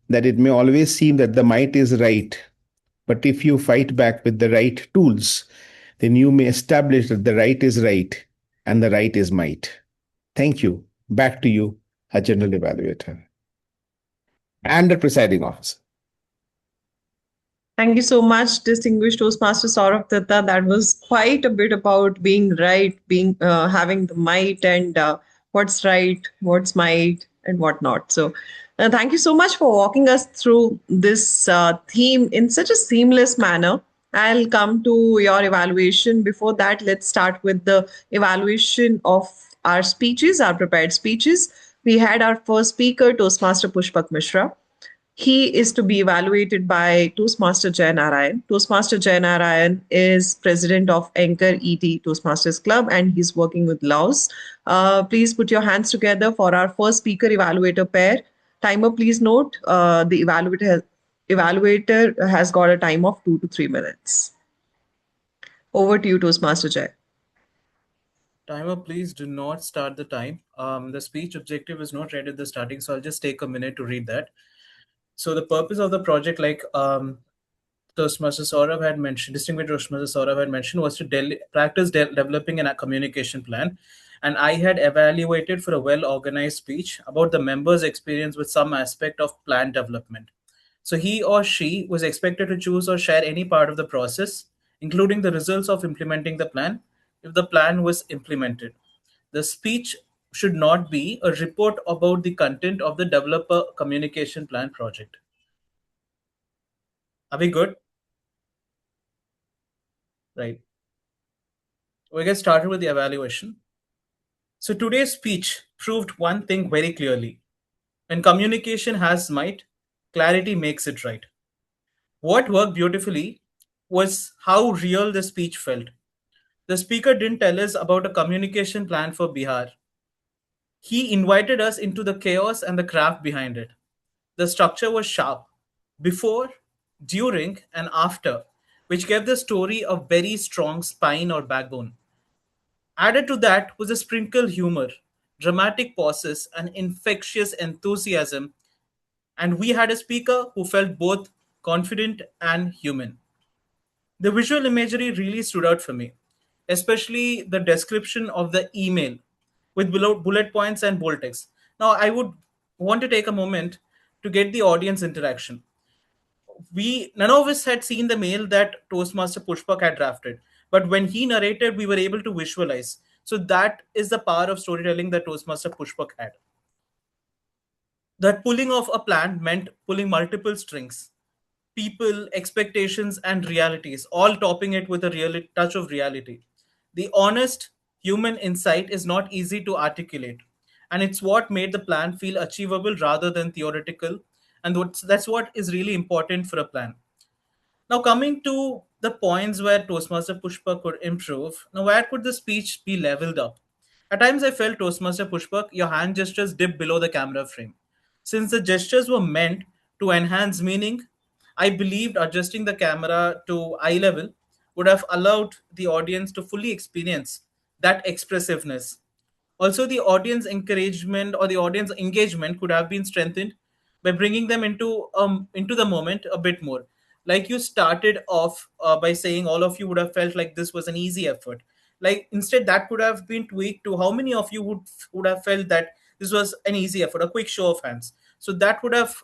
that it may always seem that the might is right, but if you fight back with the right tools, then you may establish that the right is right and the right is might. Thank you. Back to you, a general evaluator and the presiding officer. Thank you so much, distinguished Toastmaster Saurabh Datta. That was quite a bit about being right, being having the might, and what's right, what's might, and whatnot. So, thank you so much for walking us through this theme in such a seamless manner. I'll come to your evaluation. Before that, let's start with the evaluation of our speeches, our prepared speeches. We had our first speaker, Toastmaster Pushpak Mishra. He is to be evaluated by Toastmaster Jay Narayan. Toastmaster Jay Narayan is president of Anchor ET Toastmasters Club, and he's working with Laos. Please put your hands together for our first speaker evaluator pair. Timer, please note the evaluator has got a time of 2 to 3 minutes. Over to you, Toastmaster Jay. Timer, please do not start the time. The speech objective is not read at the starting, so I'll just take a minute to read that. So the purpose of the project, like Toastmaster Saurabh had mentioned, distinguished Toastmaster Saurabh had mentioned, was to practice developing a communication plan. And I had evaluated for a well-organized speech about the member's experience with some aspect of plan development. So he or she was expected to choose or share any part of the process, including the results of implementing the plan, if the plan was implemented. The speech should not be a report about the content of the developer communication plan project. Are we good? Right. We get started with the evaluation. So today's speech proved one thing very clearly. When communication has might, clarity makes it right. What worked beautifully was how real the speech felt. The speaker didn't tell us about a communication plan for Bihar. He invited us into the chaos and the craft behind it. The structure was sharp, before, during, and after, which gave the story a very strong spine or backbone. Added to that was a sprinkle humor, dramatic pauses, and infectious enthusiasm, and we had a speaker who felt both confident and human. The visual imagery really stood out for me, especially the description of the email with below bullet points and bold text. Now, I would want to take a moment to get the audience interaction. We none of us had seen the mail that Toastmaster Pushpak had drafted, but when he narrated, we were able to visualize. So that is the power of storytelling that Toastmaster Pushpak had. That pulling off a plan meant pulling multiple strings, people, expectations, and realities, all topping it with a real touch of reality. The honest human insight is not easy to articulate, and it's what made the plan feel achievable rather than theoretical. And that's what is really important for a plan. Now, coming to the points where Toastmaster Pushpa could improve, now where could the speech be leveled up? At times, I felt Toastmaster Pushpak, your hand gestures dip below the camera frame. Since the gestures were meant to enhance meaning, I believed adjusting the camera to eye level would have allowed the audience to fully experience that expressiveness. Also, the audience encouragement or the audience engagement could have been strengthened by bringing them into the moment a bit more. Like you started off by saying all of you would have felt like this was an easy effort. Like instead, that could have been tweaked to how many of you would have felt that this was an easy effort, a quick show of hands. So that would have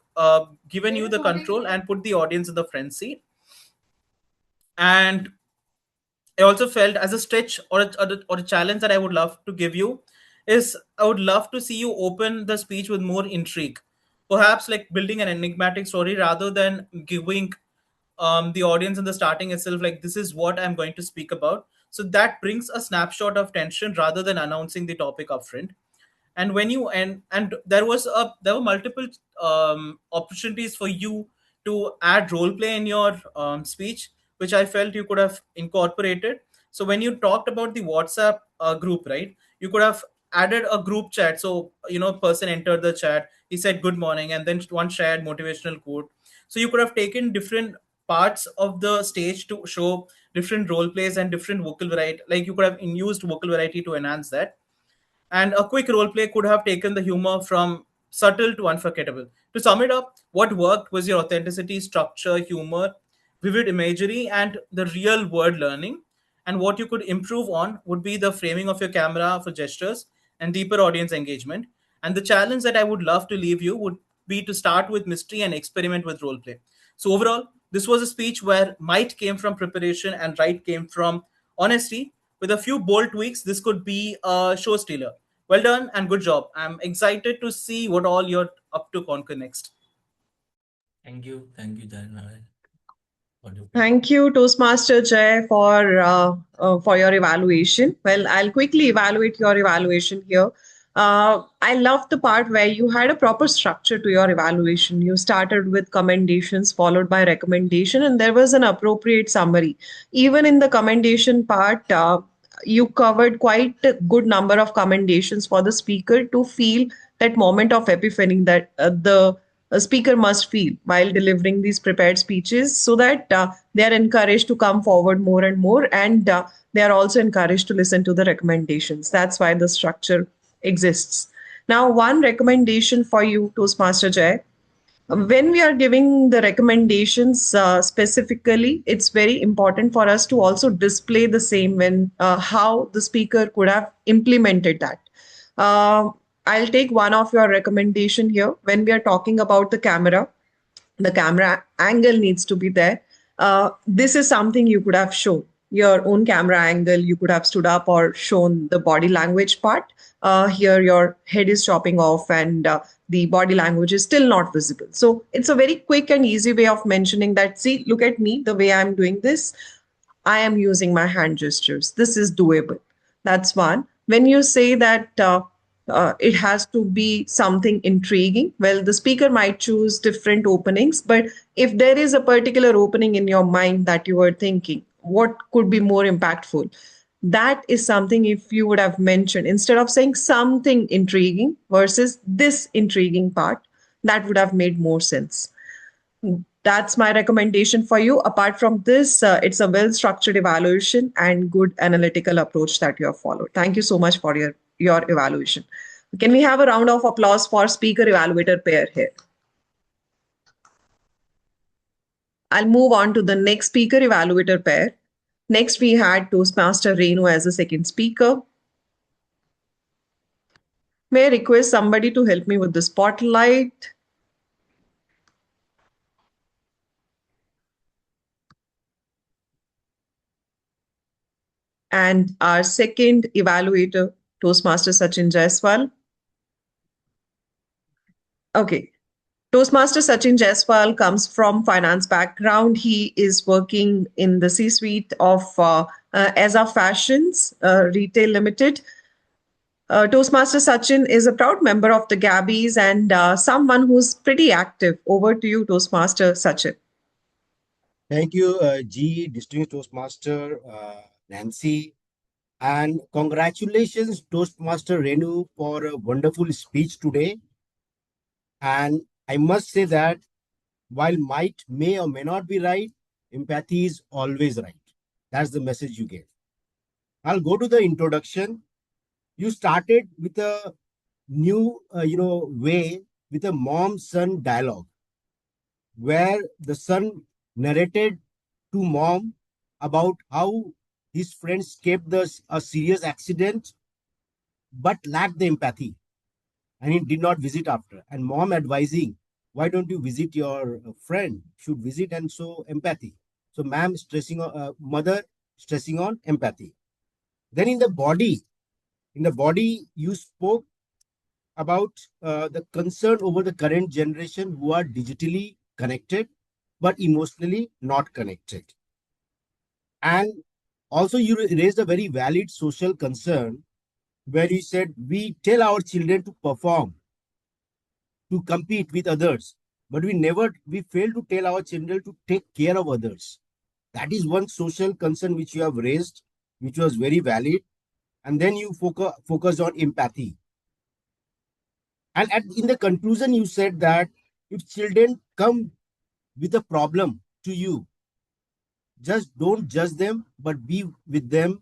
given you the control and put the audience in the front seat. And I also felt as a stretch or a challenge that I would love to give you is I would love to see you open the speech with more intrigue, perhaps like building an enigmatic story rather than giving the audience in the starting itself like this is what I'm going to speak about. So that brings a snapshot of tension rather than announcing the topic upfront. And when you and there were multiple opportunities for you to add role play in your speech, which I felt you could have incorporated. So when you talked about the WhatsApp group, right, you could have added a group chat. So person entered the chat, he said good morning, and then one shared motivational quote. So you could have taken different parts of the stage to show different role plays and different vocal variety. Like you could have used vocal variety to enhance that. And a quick role play could have taken the humor from subtle to unforgettable. To sum it up, what worked was your authenticity, structure, humor, vivid imagery, and the real world learning. And what you could improve on would be the framing of your camera for gestures and deeper audience engagement. And the challenge that I would love to leave you would be to start with mystery and experiment with role play. So, overall, this was a speech where might came from preparation and right came from honesty. With a few bold tweaks, this could be a show stealer. Well done and good job. I'm excited to see what all you're up to conquer next. Thank you, Janarayan. Thank you, Toastmaster Jay, for your evaluation. Well, I'll quickly evaluate your evaluation here. I love the part where you had a proper structure to your evaluation. You started with commendations, followed by recommendation, and there was an appropriate summary. Even in the commendation part, you covered quite a good number of commendations for the speaker to feel that moment of epiphany that the a speaker must feel while delivering these prepared speeches, so that they are encouraged to come forward more and more, and they are also encouraged to listen to the recommendations. That's why the structure exists. Now, one recommendation for you, Toastmaster Jay. When we are giving the recommendations specifically, it's very important for us to also display the same when how the speaker could have implemented that. Uh, I'll take one of your recommendation here. When we are talking about the camera angle needs to be there. This is something you could have shown your own camera angle. You could have stood up or shown the body language part. Here, your head is chopping off and the body language is still not visible. So it's a very quick and easy way of mentioning that, see, look at me, the way I'm doing this. I am using my hand gestures. This is doable. That's one. When you say that it has to be something intriguing, well, the speaker might choose different openings, but if there is a particular opening in your mind that you are thinking, what could be more impactful? That is something if you would have mentioned, instead of saying something intriguing versus this intriguing part, that would have made more sense. That's my recommendation for you. Apart from this, it's a well-structured evaluation and good analytical approach that you have followed. Thank you so much for your evaluation. Can we have a round of applause for speaker evaluator pair here? I'll move on to the next speaker evaluator pair. Next, we had Toastmaster Renu as a second speaker. May I request somebody to help me with the spotlight? And our second evaluator, Toastmaster Sachin Jaiswal. Okay. Toastmaster Sachin Jaiswal comes from finance background. He is working in the C-suite of Eza Fashions Retail Limited. Toastmaster Sachin is a proud member of the Gabbys and someone who's pretty active. Over to you, Toastmaster Sachin. Thank you, G, Distinguished Toastmaster Nancy. And congratulations, Toastmaster Renu, for a wonderful speech today. And I must say that while might may or may not be right, empathy is always right. That's the message you gave. I'll go to the introduction. You started with a new, way with a mom-son dialogue where the son narrated to mom about how his friend escaped a serious accident but lacked the empathy and he did not visit after. And mom advising, why don't you visit your friend? Should visit and show empathy. So ma'am stressing on mother stressing on empathy. Then in the body, you spoke about the concern over the current generation who are digitally connected but emotionally not connected. And also, you raised a very valid social concern where you said we tell our children to perform, to compete with others, but we fail to tell our children to take care of others. That is one social concern which you have raised, which was very valid. And then you focused on empathy. And in the conclusion, you said that if children come with a problem to you, just don't judge them, but be with them.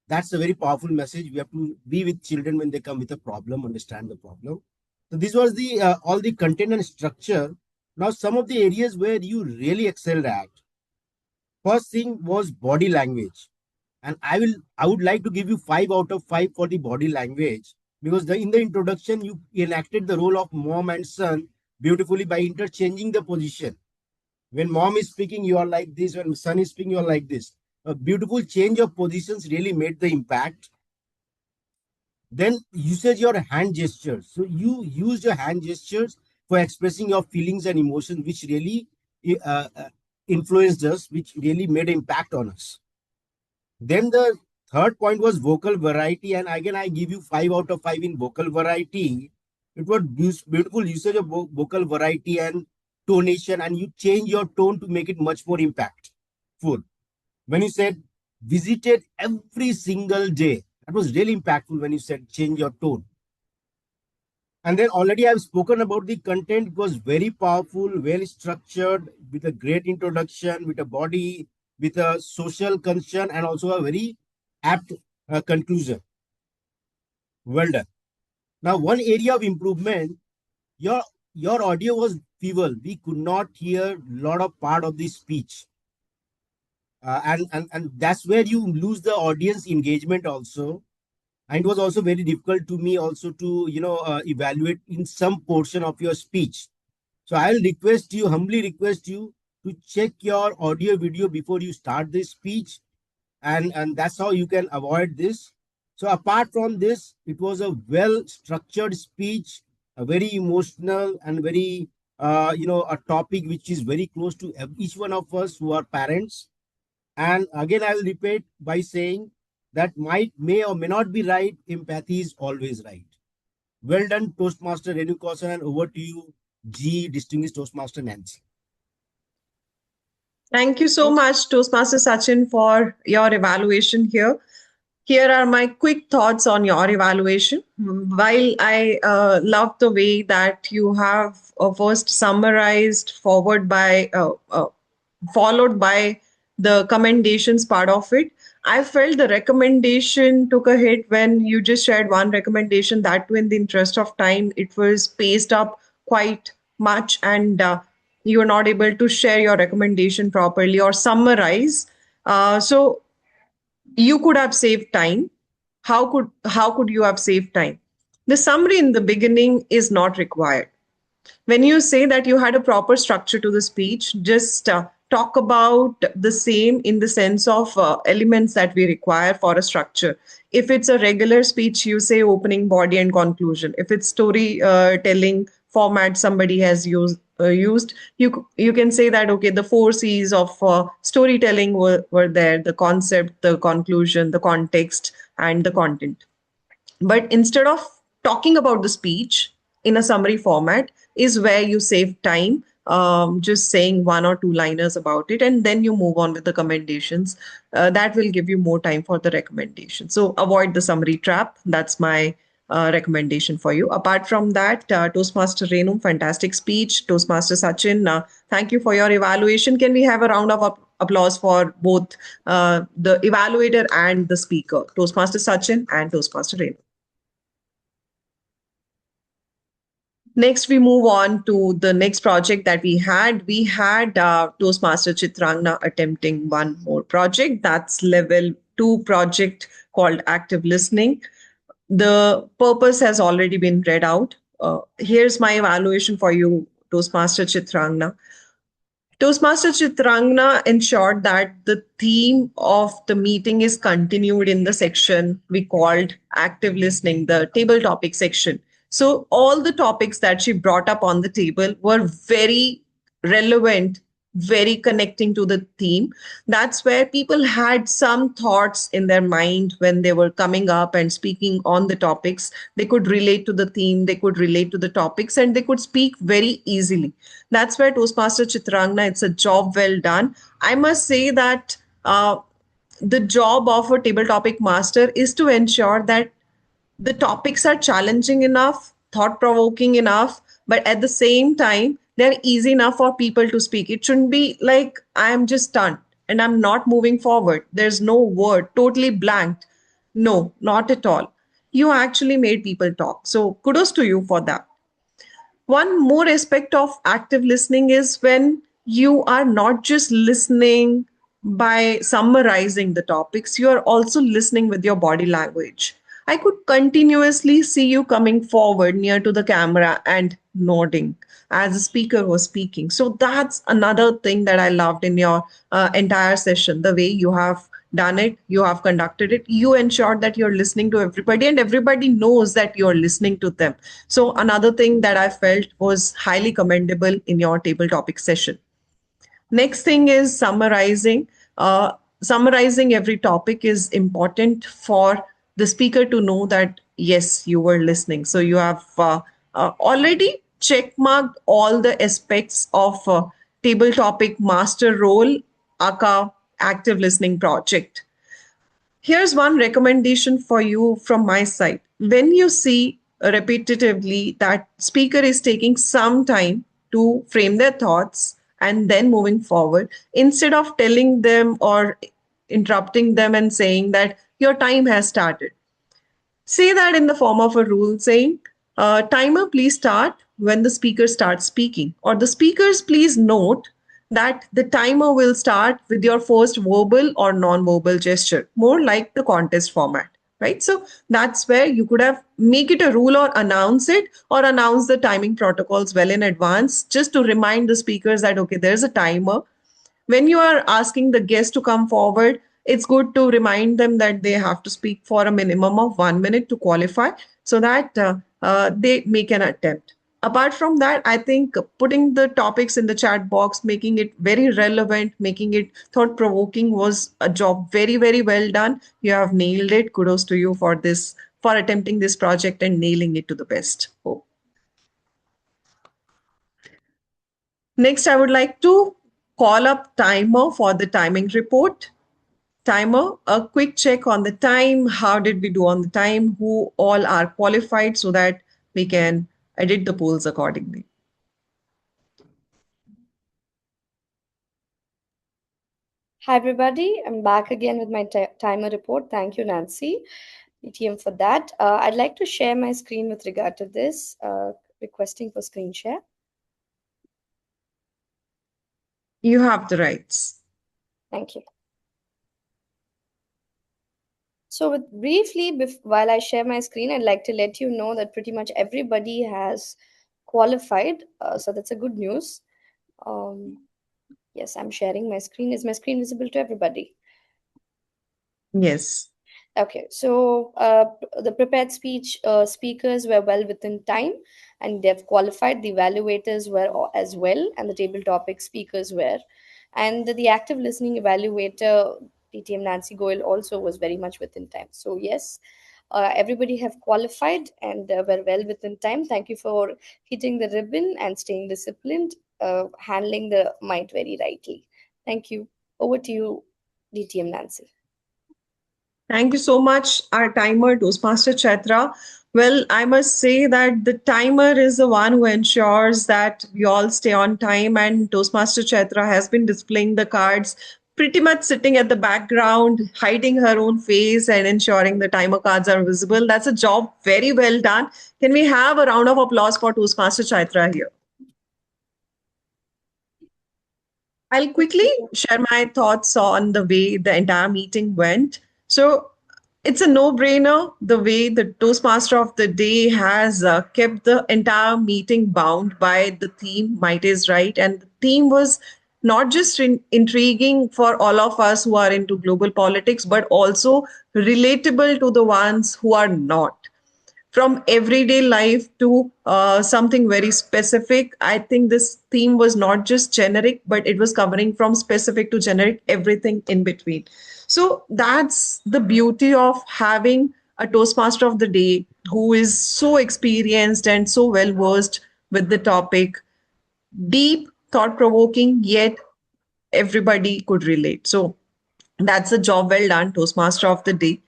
That's a very powerful message. We have to be with children when they come with a problem, understand the problem. So this was the all the content and structure. Now, some of the areas where you really excelled at. First thing was body language, and I would like to give you 5 out of 5 for the body language because in the introduction you enacted the role of mom and son beautifully by interchanging the position. When mom is speaking, you are like this. When son is speaking, you are like this. A beautiful change of positions really made the impact. Then usage your hand gestures. So you use your hand gestures for expressing your feelings and emotions, which really uh, uh, influenced us, which really made an impact on us. Then the third point was vocal variety, and again I give you 5 out of 5 in vocal variety. It was beautiful usage of vocal variety and tonation, and you change your tone to make it much more impactful. When you said visited every single day, that was really impactful when you said change your tone. And then already I've spoken about the content. It was very powerful, well structured, with a great introduction, with a body, with a social concern, and also a very apt conclusion. Well done. Now, one area of improvement, your your audio was feeble. We could not hear a lot of part of the speech. And that's where you lose the audience engagement also. And it was also very difficult to me also to evaluate in some portion of your speech. So I'll request you, humbly request you, to check your audio video before you start this speech, and that's how you can avoid this. So apart from this, it was a well structured speech, a very emotional and very a topic which is very close to each one of us who are parents. And again, I will repeat by saying that may or may not be right. Empathy is always right. Well done, Toastmaster Renu Kaushal, and over to you, G, Distinguished Toastmaster Nancy. Thank you so much, Toastmaster Sachin, for your evaluation here. Here are my quick thoughts on your evaluation. While I love the way that you have first summarized, followed by the commendations part of it, I felt the recommendation took a hit when you just shared one recommendation. That too, in the interest of time, it was paced up quite much, and you were not able to share your recommendation properly or summarize. So you could have saved time. How could you have saved time? The summary in the beginning is not required. When you say that you had a proper structure to the speech, just talk about the same in the sense of elements that we require for a structure. If it's a regular speech, you say opening, body, and conclusion. If it's story telling format somebody has used, you can say that, okay, the 4 C's of storytelling were there: the concept, the conclusion, the context, and the content. But instead of talking about the speech in a summary format, is where you save time, just saying 1 or 2 liners about it, and then you move on with the commendations. That will give you more time for the recommendation. So avoid the summary trap. That's my recommendation for you. Apart from that, Toastmaster Renu, fantastic speech. Toastmaster Sachin, thank you for your evaluation. Can we have a round of applause for both the evaluator and the speaker, Toastmaster Sachin and Toastmaster Renu? Next, we move on to the next project that we had. We had Toastmaster Chitrangna attempting one more project. That's level 2 project called active listening. The purpose has already been read out. Here's my evaluation for you, Toastmaster Chitrangna. Toastmaster Chitrangna ensured that the theme of the meeting is continued in the section we called active listening, the table topic section. So all the topics that she brought up on the table were very relevant, very connecting to the theme. That's where people had some thoughts in their mind when they were coming up and speaking on the topics. They could relate to the theme, they could relate to the topics, and they could speak very easily. That's where Toastmaster Chitrangna, it's a job well done. I must say that the job of a table topic master is to ensure that the topics are challenging enough, thought provoking enough, but at the same time, they're easy enough for people to speak. It shouldn't be like I'm just stunned and I'm not moving forward. There's no word, totally blanked. No, not at all. You actually made people talk. So kudos to you for that. One more aspect of active listening is when you are not just listening by summarizing the topics, you are also listening with your body language. I could continuously see you coming forward near to the camera and nodding as the speaker was speaking. So that's another thing that I loved in your entire session, the way you have done it, you have conducted it, you ensured that you're listening to everybody and everybody knows that you're listening to them. So another thing that I felt was highly commendable in your table topic session. Next thing is summarizing. Summarizing every topic is important for the speaker to know that, yes, you were listening. So you have already check marked all the aspects of table topic master role, aka active listening project. Here's one recommendation for you from my side. When you see repetitively that speaker is taking some time to frame their thoughts and then moving forward, instead of telling them or interrupting them and saying that your time has started, say that in the form of a rule saying, timer, please start when the speaker starts speaking, or the speakers, please note that the timer will start with your first verbal or non-verbal gesture, more like the contest format, right? So that's where you could have make it a rule or announce it or announce the timing protocols well in advance just to remind the speakers that, okay, there's a timer. When you are asking the guest to come forward, it's good to remind them that they have to speak for a minimum of 1 minute to qualify so that they make an attempt. Apart from that, I think putting the topics in the chat box, making it very relevant, making it thought provoking was a job very, very well done. You have nailed it. Kudos to you for this, for attempting this project and nailing it to the best. Oh. Next, I would like to call up timer for the timing report. Timer, a quick check on the time. How did we do on the time? Who all are qualified so that we can edit the polls accordingly. Hi, everybody. I'm back again with my timer report. Thank you, Nancy, ETM, for that. I'd like to share my screen with regard to this, requesting for screen share. You have the rights. Thank you. So briefly, while I share my screen, I'd like to let you know that pretty much everybody has qualified. So that's a good news. Yes, I'm sharing my screen. Is my screen visible to everybody? Yes. Okay, so the prepared speech speakers were well within time and they've qualified. The evaluators were as well, and the table topic speakers were. And the active listening evaluator, DTM Nancy Goyal, also was very much within time. So, yes, everybody have qualified and were well within time. Thank you for hitting the ribbon and staying disciplined, handling the mic very rightly. Thank you. Over to you, DTM Nancy. Thank you so much, our timer, Toastmaster Chaitra. Well, I must say that the timer is the one who ensures that we all stay on time, and Toastmaster Chaitra has been displaying the cards pretty much sitting at the background, hiding her own face and ensuring the timer cards are visible. That's a job very well done. Can we have a round of applause for Toastmaster Chaitra here? I'll quickly share my thoughts on the way the entire meeting went. So it's a no-brainer the way the Toastmaster of the day has kept the entire meeting bound by the theme, Might is Right. And the theme was not just intriguing for all of us who are into global politics, but also relatable to the ones who are not, from everyday life to something very specific. I think this theme was not just generic, but it was covering from specific to generic, everything in between. So that's the beauty of having a Toastmaster of the day who is so experienced and so well versed with the topic, deep, thought provoking, yet everybody could relate. So that's a job well done, Toastmaster of the day.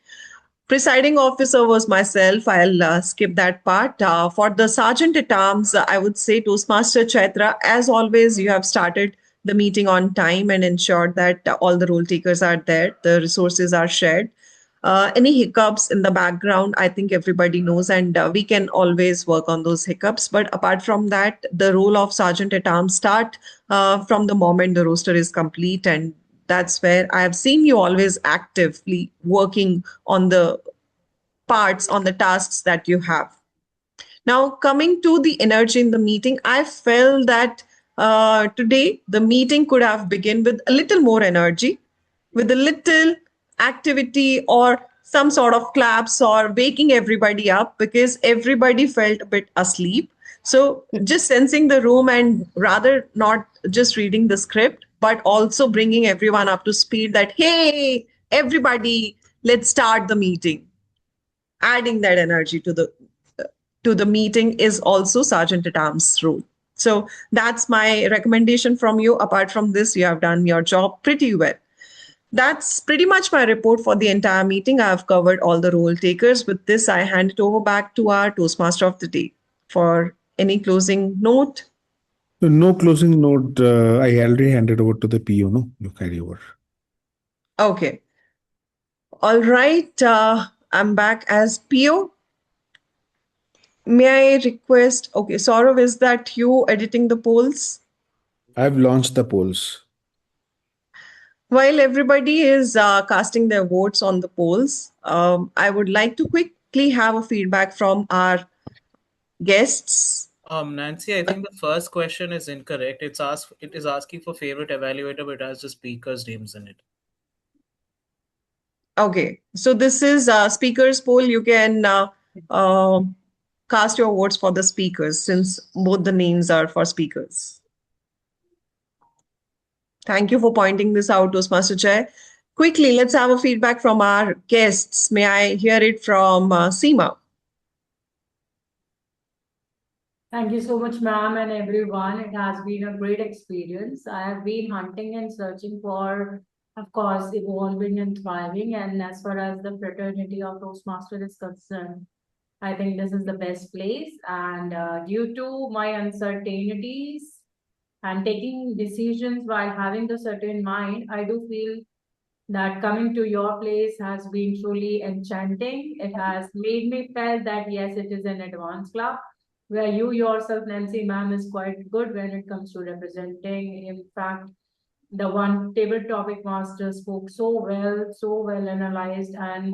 Presiding officer was myself. I'll skip that part. For the sergeant at arms, I would say Toastmaster Chaitra, as always, you have started the meeting on time and ensured that all the role takers are there, the resources are shared. Any hiccups in the background, I think everybody knows, and we can always work on those hiccups. But apart from that, the role of sergeant at arms start from the moment the roster is complete, and that's where I have seen you always actively working on the parts, on the tasks that you have. Now, coming to the energy in the meeting, I felt that today the meeting could have begun with a little more energy, with a little activity or some sort of claps or waking everybody up, because everybody felt a bit asleep. So just sensing the room and rather not just reading the script, but also bringing everyone up to speed that, hey, everybody, let's start the meeting. Adding that energy to the meeting is also sergeant at arms role. So that's my recommendation from you. Apart from this, you have done your job pretty well. That's pretty much my report for the entire meeting. I've covered all the role takers. With this, I hand it over back to our Toastmaster of the day for any closing note. No closing note. I already handed over to the PO. No, you carry over. Okay. All right. I'm back as PO. May I request, okay, Saurav, is that you editing the polls? I've launched the polls. While everybody is casting their votes on the polls, I would like to quickly have a feedback from our guests. Nancy, I think the first question is incorrect. It is asking for favorite evaluator, but it has the speakers' names in it. Okay, so this is speakers poll. You can cast your votes for the speakers since both the names are for speakers. Thank you for pointing this out, Toastmaster Chair. Quickly, let's have a feedback from our guests. May I hear it from Seema? Thank you so much, ma'am, and everyone. It has been a great experience. I have been hunting and searching for, of course, evolving and thriving. And as far as the fraternity of Toastmaster is concerned, I think this is the best place. And due to my uncertainties and taking decisions while having the certain mind, I do feel that coming to your place has been truly enchanting. It has made me feel that yes, it is an advanced club where you yourself, Nancy ma'am, is quite good when it comes to representing. In fact, the one table topic master spoke so well analyzed, and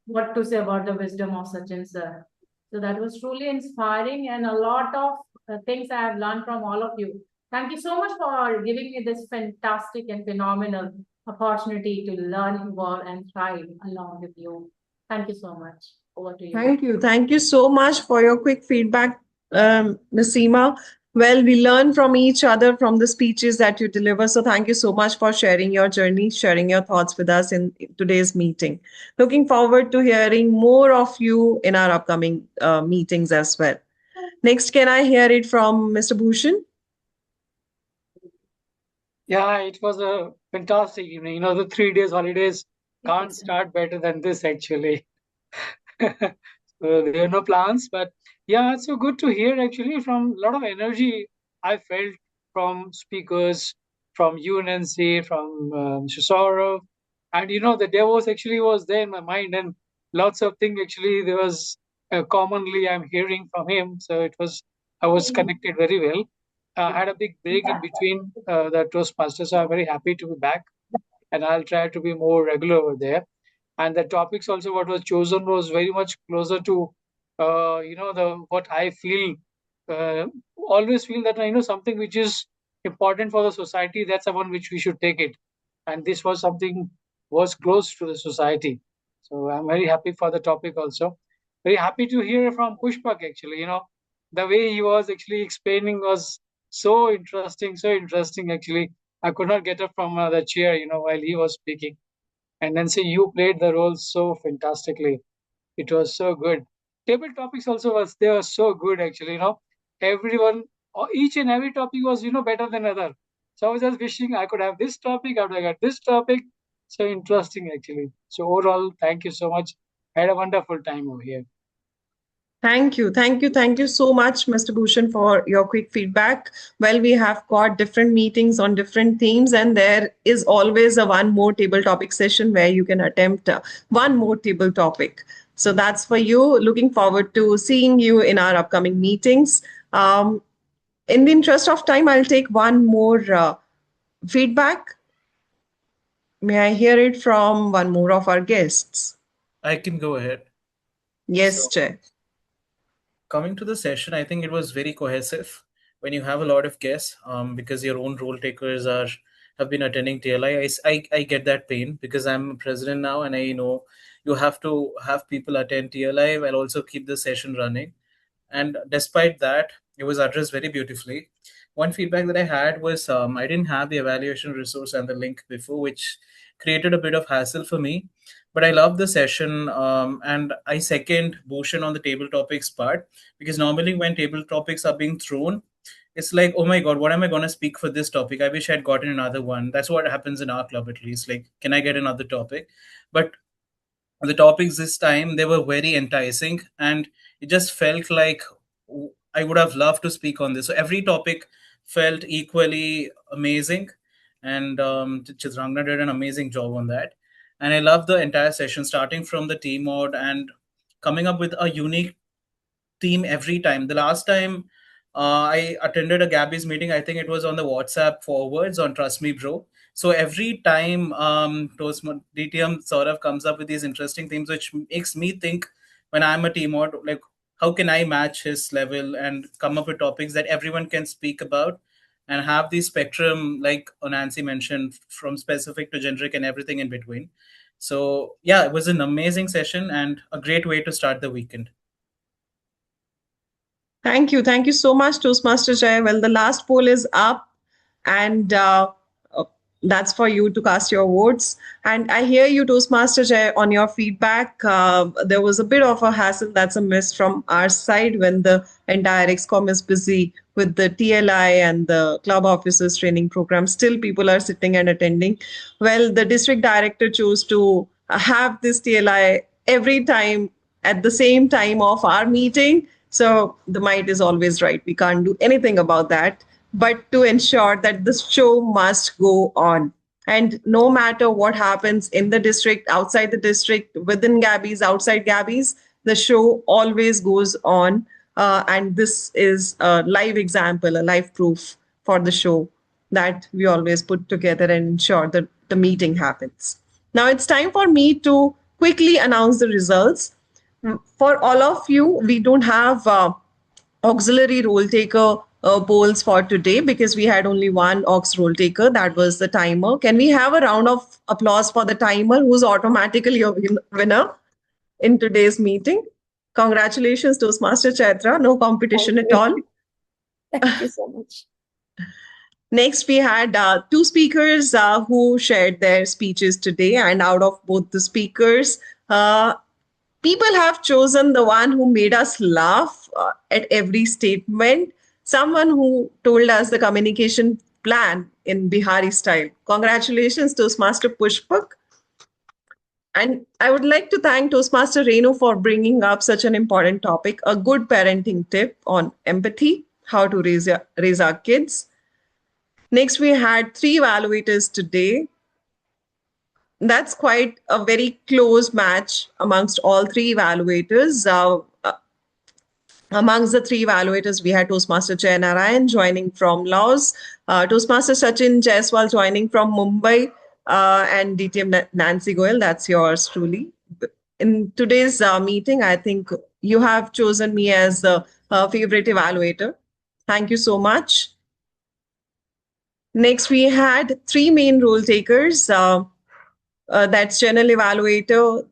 what to say about the wisdom of Sachin sir. So that was truly inspiring, and a lot of things I have learned from all of you. Thank you so much for giving me this fantastic and phenomenal opportunity to learn, evolve, and thrive along with you. Thank you so much. Over to you. Thank you. Thank you so much for your quick feedback, Ms. Seema. Well, we learn from each other from the speeches that you deliver. So thank you so much for sharing your journey, sharing your thoughts with us in today's meeting. Looking forward to hearing more of you in our upcoming meetings as well. Next, can I hear it from Mr. Bhushan? Yeah, it was a fantastic evening. You know, the 3 days holidays can't start better than this, actually. So there are no plans, but yeah, it's so good to hear actually from a lot of energy I felt from speakers, from you, Nancy, from Mr. Saurav. And the Davos actually was there in my mind, and lots of things actually there was commonly I'm hearing from him. So I was connected very well. I had a big break in between the Toastmasters, so I'm very happy to be back, and I'll try to be more regular over there. And the topics also what was chosen was very much closer to the what I feel. Uh, Always feel that something which is important for the society, that's the one which we should take it. And this was something was close to the society. So I'm very happy for the topic also. Very happy to hear from Pushpak actually. The way he was actually explaining was so interesting actually. I could not get up from the chair, while he was speaking. And Nancy, you played the role so fantastically. It was so good. Table topics also they were so good actually. Everyone, or each and every topic was better than other. So I was just wishing I could have this topic. I would have got this topic. So interesting actually. So overall, thank you so much. I had a wonderful time over here. Thank you. Thank you. Thank you so much, Mr. Bhushan, for your quick feedback. Well, we have got different meetings on different themes, and there is always a one more table topic session where you can attempt one more table topic. So that's for you. Looking forward to seeing you in our upcoming meetings. In the interest of time, I'll take one more feedback. May I hear it from one more of our guests? I can go ahead. Yes, So, Chair. coming to the session, I think it was very cohesive when you have a lot of guests, because your own role takers have been attending TLI. I get that pain because I'm president now, and I know you have to have people attend TLI while also keep the session running. And despite that, it was addressed very beautifully. One feedback that I had was I didn't have the evaluation resource and the link before, which created a bit of hassle for me. But I love the session, and I second Bhushan on the table topics part, because normally when table topics are being thrown, it's like, oh my god, what am I going to speak for this topic? I wish I had gotten another one. That's what happens in our club, at least. Like, can I get another topic? But the topics this time, they were very enticing, and it just felt like I would have loved to speak on this. So every topic felt equally amazing, and Chitrangna did an amazing job on that. And I love the entire session, starting from the team mode and coming up with a unique theme every time. The last time I attended a Gabbys meeting, I think it was on the WhatsApp forwards on Trust Me Bro. So every time DTM sort of comes up with these interesting themes, which makes me think when I'm a team mod, like how can I match his level and come up with topics that everyone can speak about and have the spectrum, like Nancy mentioned, from specific to generic and everything in between. So yeah, it was an amazing session and a great way to start the weekend. Thank you. Thank you so much, Toastmaster Jay. Well, the last poll is up, and uh, that's for you to cast your votes. And I hear you, Toastmaster Jay, on your feedback. There was a bit of a hassle. That's a miss from our side when the entire XCOM is busy with the TLI and the club officers training program. Still, people are sitting and attending. Well, the district director chose to have this TLI every time at the same time of our meeting. So the might is always right. We can't do anything about that. But to ensure that the show must go on. And no matter what happens in the district, outside the district, within Gabbys, outside Gabbys, the show always goes on. And this is a live example, a live proof for the show that we always put together and ensure that the meeting happens. Now it's time for me to quickly announce the results. For all of you, we don't have auxiliary role taker polls for today because we had only one aux role taker. That was the timer. Can we have a round of applause for the timer who's automatically a winner in today's meeting? Congratulations, Toastmaster Chaitra. No competition at all. Thank you so much. Next, we had two speakers who shared their speeches today. And out of both the speakers, people have chosen the one who made us laugh at every statement, someone who told us the communication plan in Bihari style. Congratulations, Toastmaster Pushpak. And I would like to thank Toastmaster Renu for bringing up such an important topic, a good parenting tip on empathy, how to raise our kids. Next, we had 3 evaluators today. That's quite a very close match amongst all 3 evaluators. Amongst the 3 evaluators, we had Toastmaster Jay Narayan joining from Laos, Toastmaster Sachin Jaiswal joining from Mumbai, and DTM Nancy Goyal. That's yours truly. In today's meeting, I think you have chosen me as the favorite evaluator. Thank you so much. Next, we had 3 main role takers. That's General Evaluator,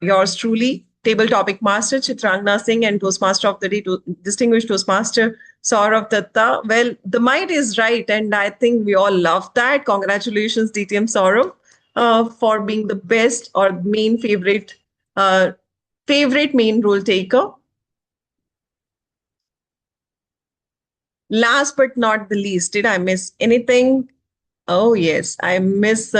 yours truly, Table Topic Master Chitrangna Singh, and Toastmaster of the Day, Distinguished Toastmaster Saurav Datta. Well, the might is right, and I think we all love that. Congratulations, DTM Saurav, for being the best or main favorite main role taker. Last but not the least, did I miss anything? Oh, yes, I miss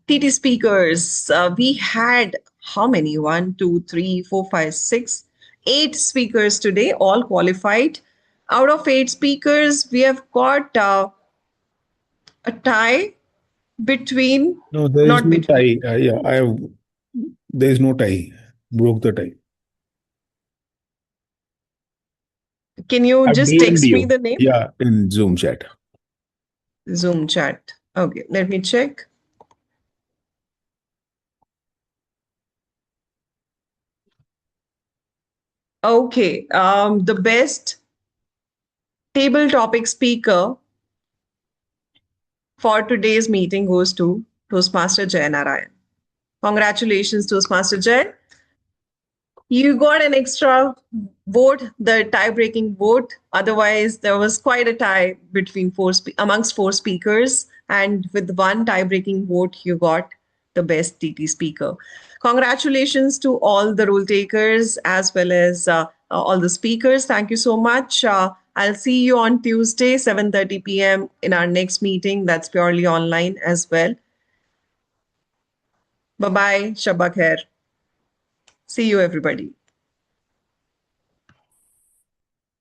TT speakers. We had how many? 1, 2, 3, 4, 5, 6, 8 speakers today, all qualified. Out of 8 speakers, we have got a tie between, No, there is not no between. tie. Yeah, there is no tie. Broke the tie. Can you I've just DM'd text me you. the name? Yeah, in Zoom chat. Zoom chat. Okay, let me check. Okay, the best table topic speaker for today's meeting goes to Toastmaster Jay Narayan. Congratulations, Toastmaster Jay. You got an extra vote, the tie-breaking vote. Otherwise, there was quite a tie between amongst 4 speakers, and with one tie-breaking vote, you got the best TT speaker. Congratulations to all the rule takers as well as all the speakers. Thank you so much. I'll see you on Tuesday, 7:30 p.m. in our next meeting. That's purely online as well. Bye-bye. Shabba khair. See you, everybody.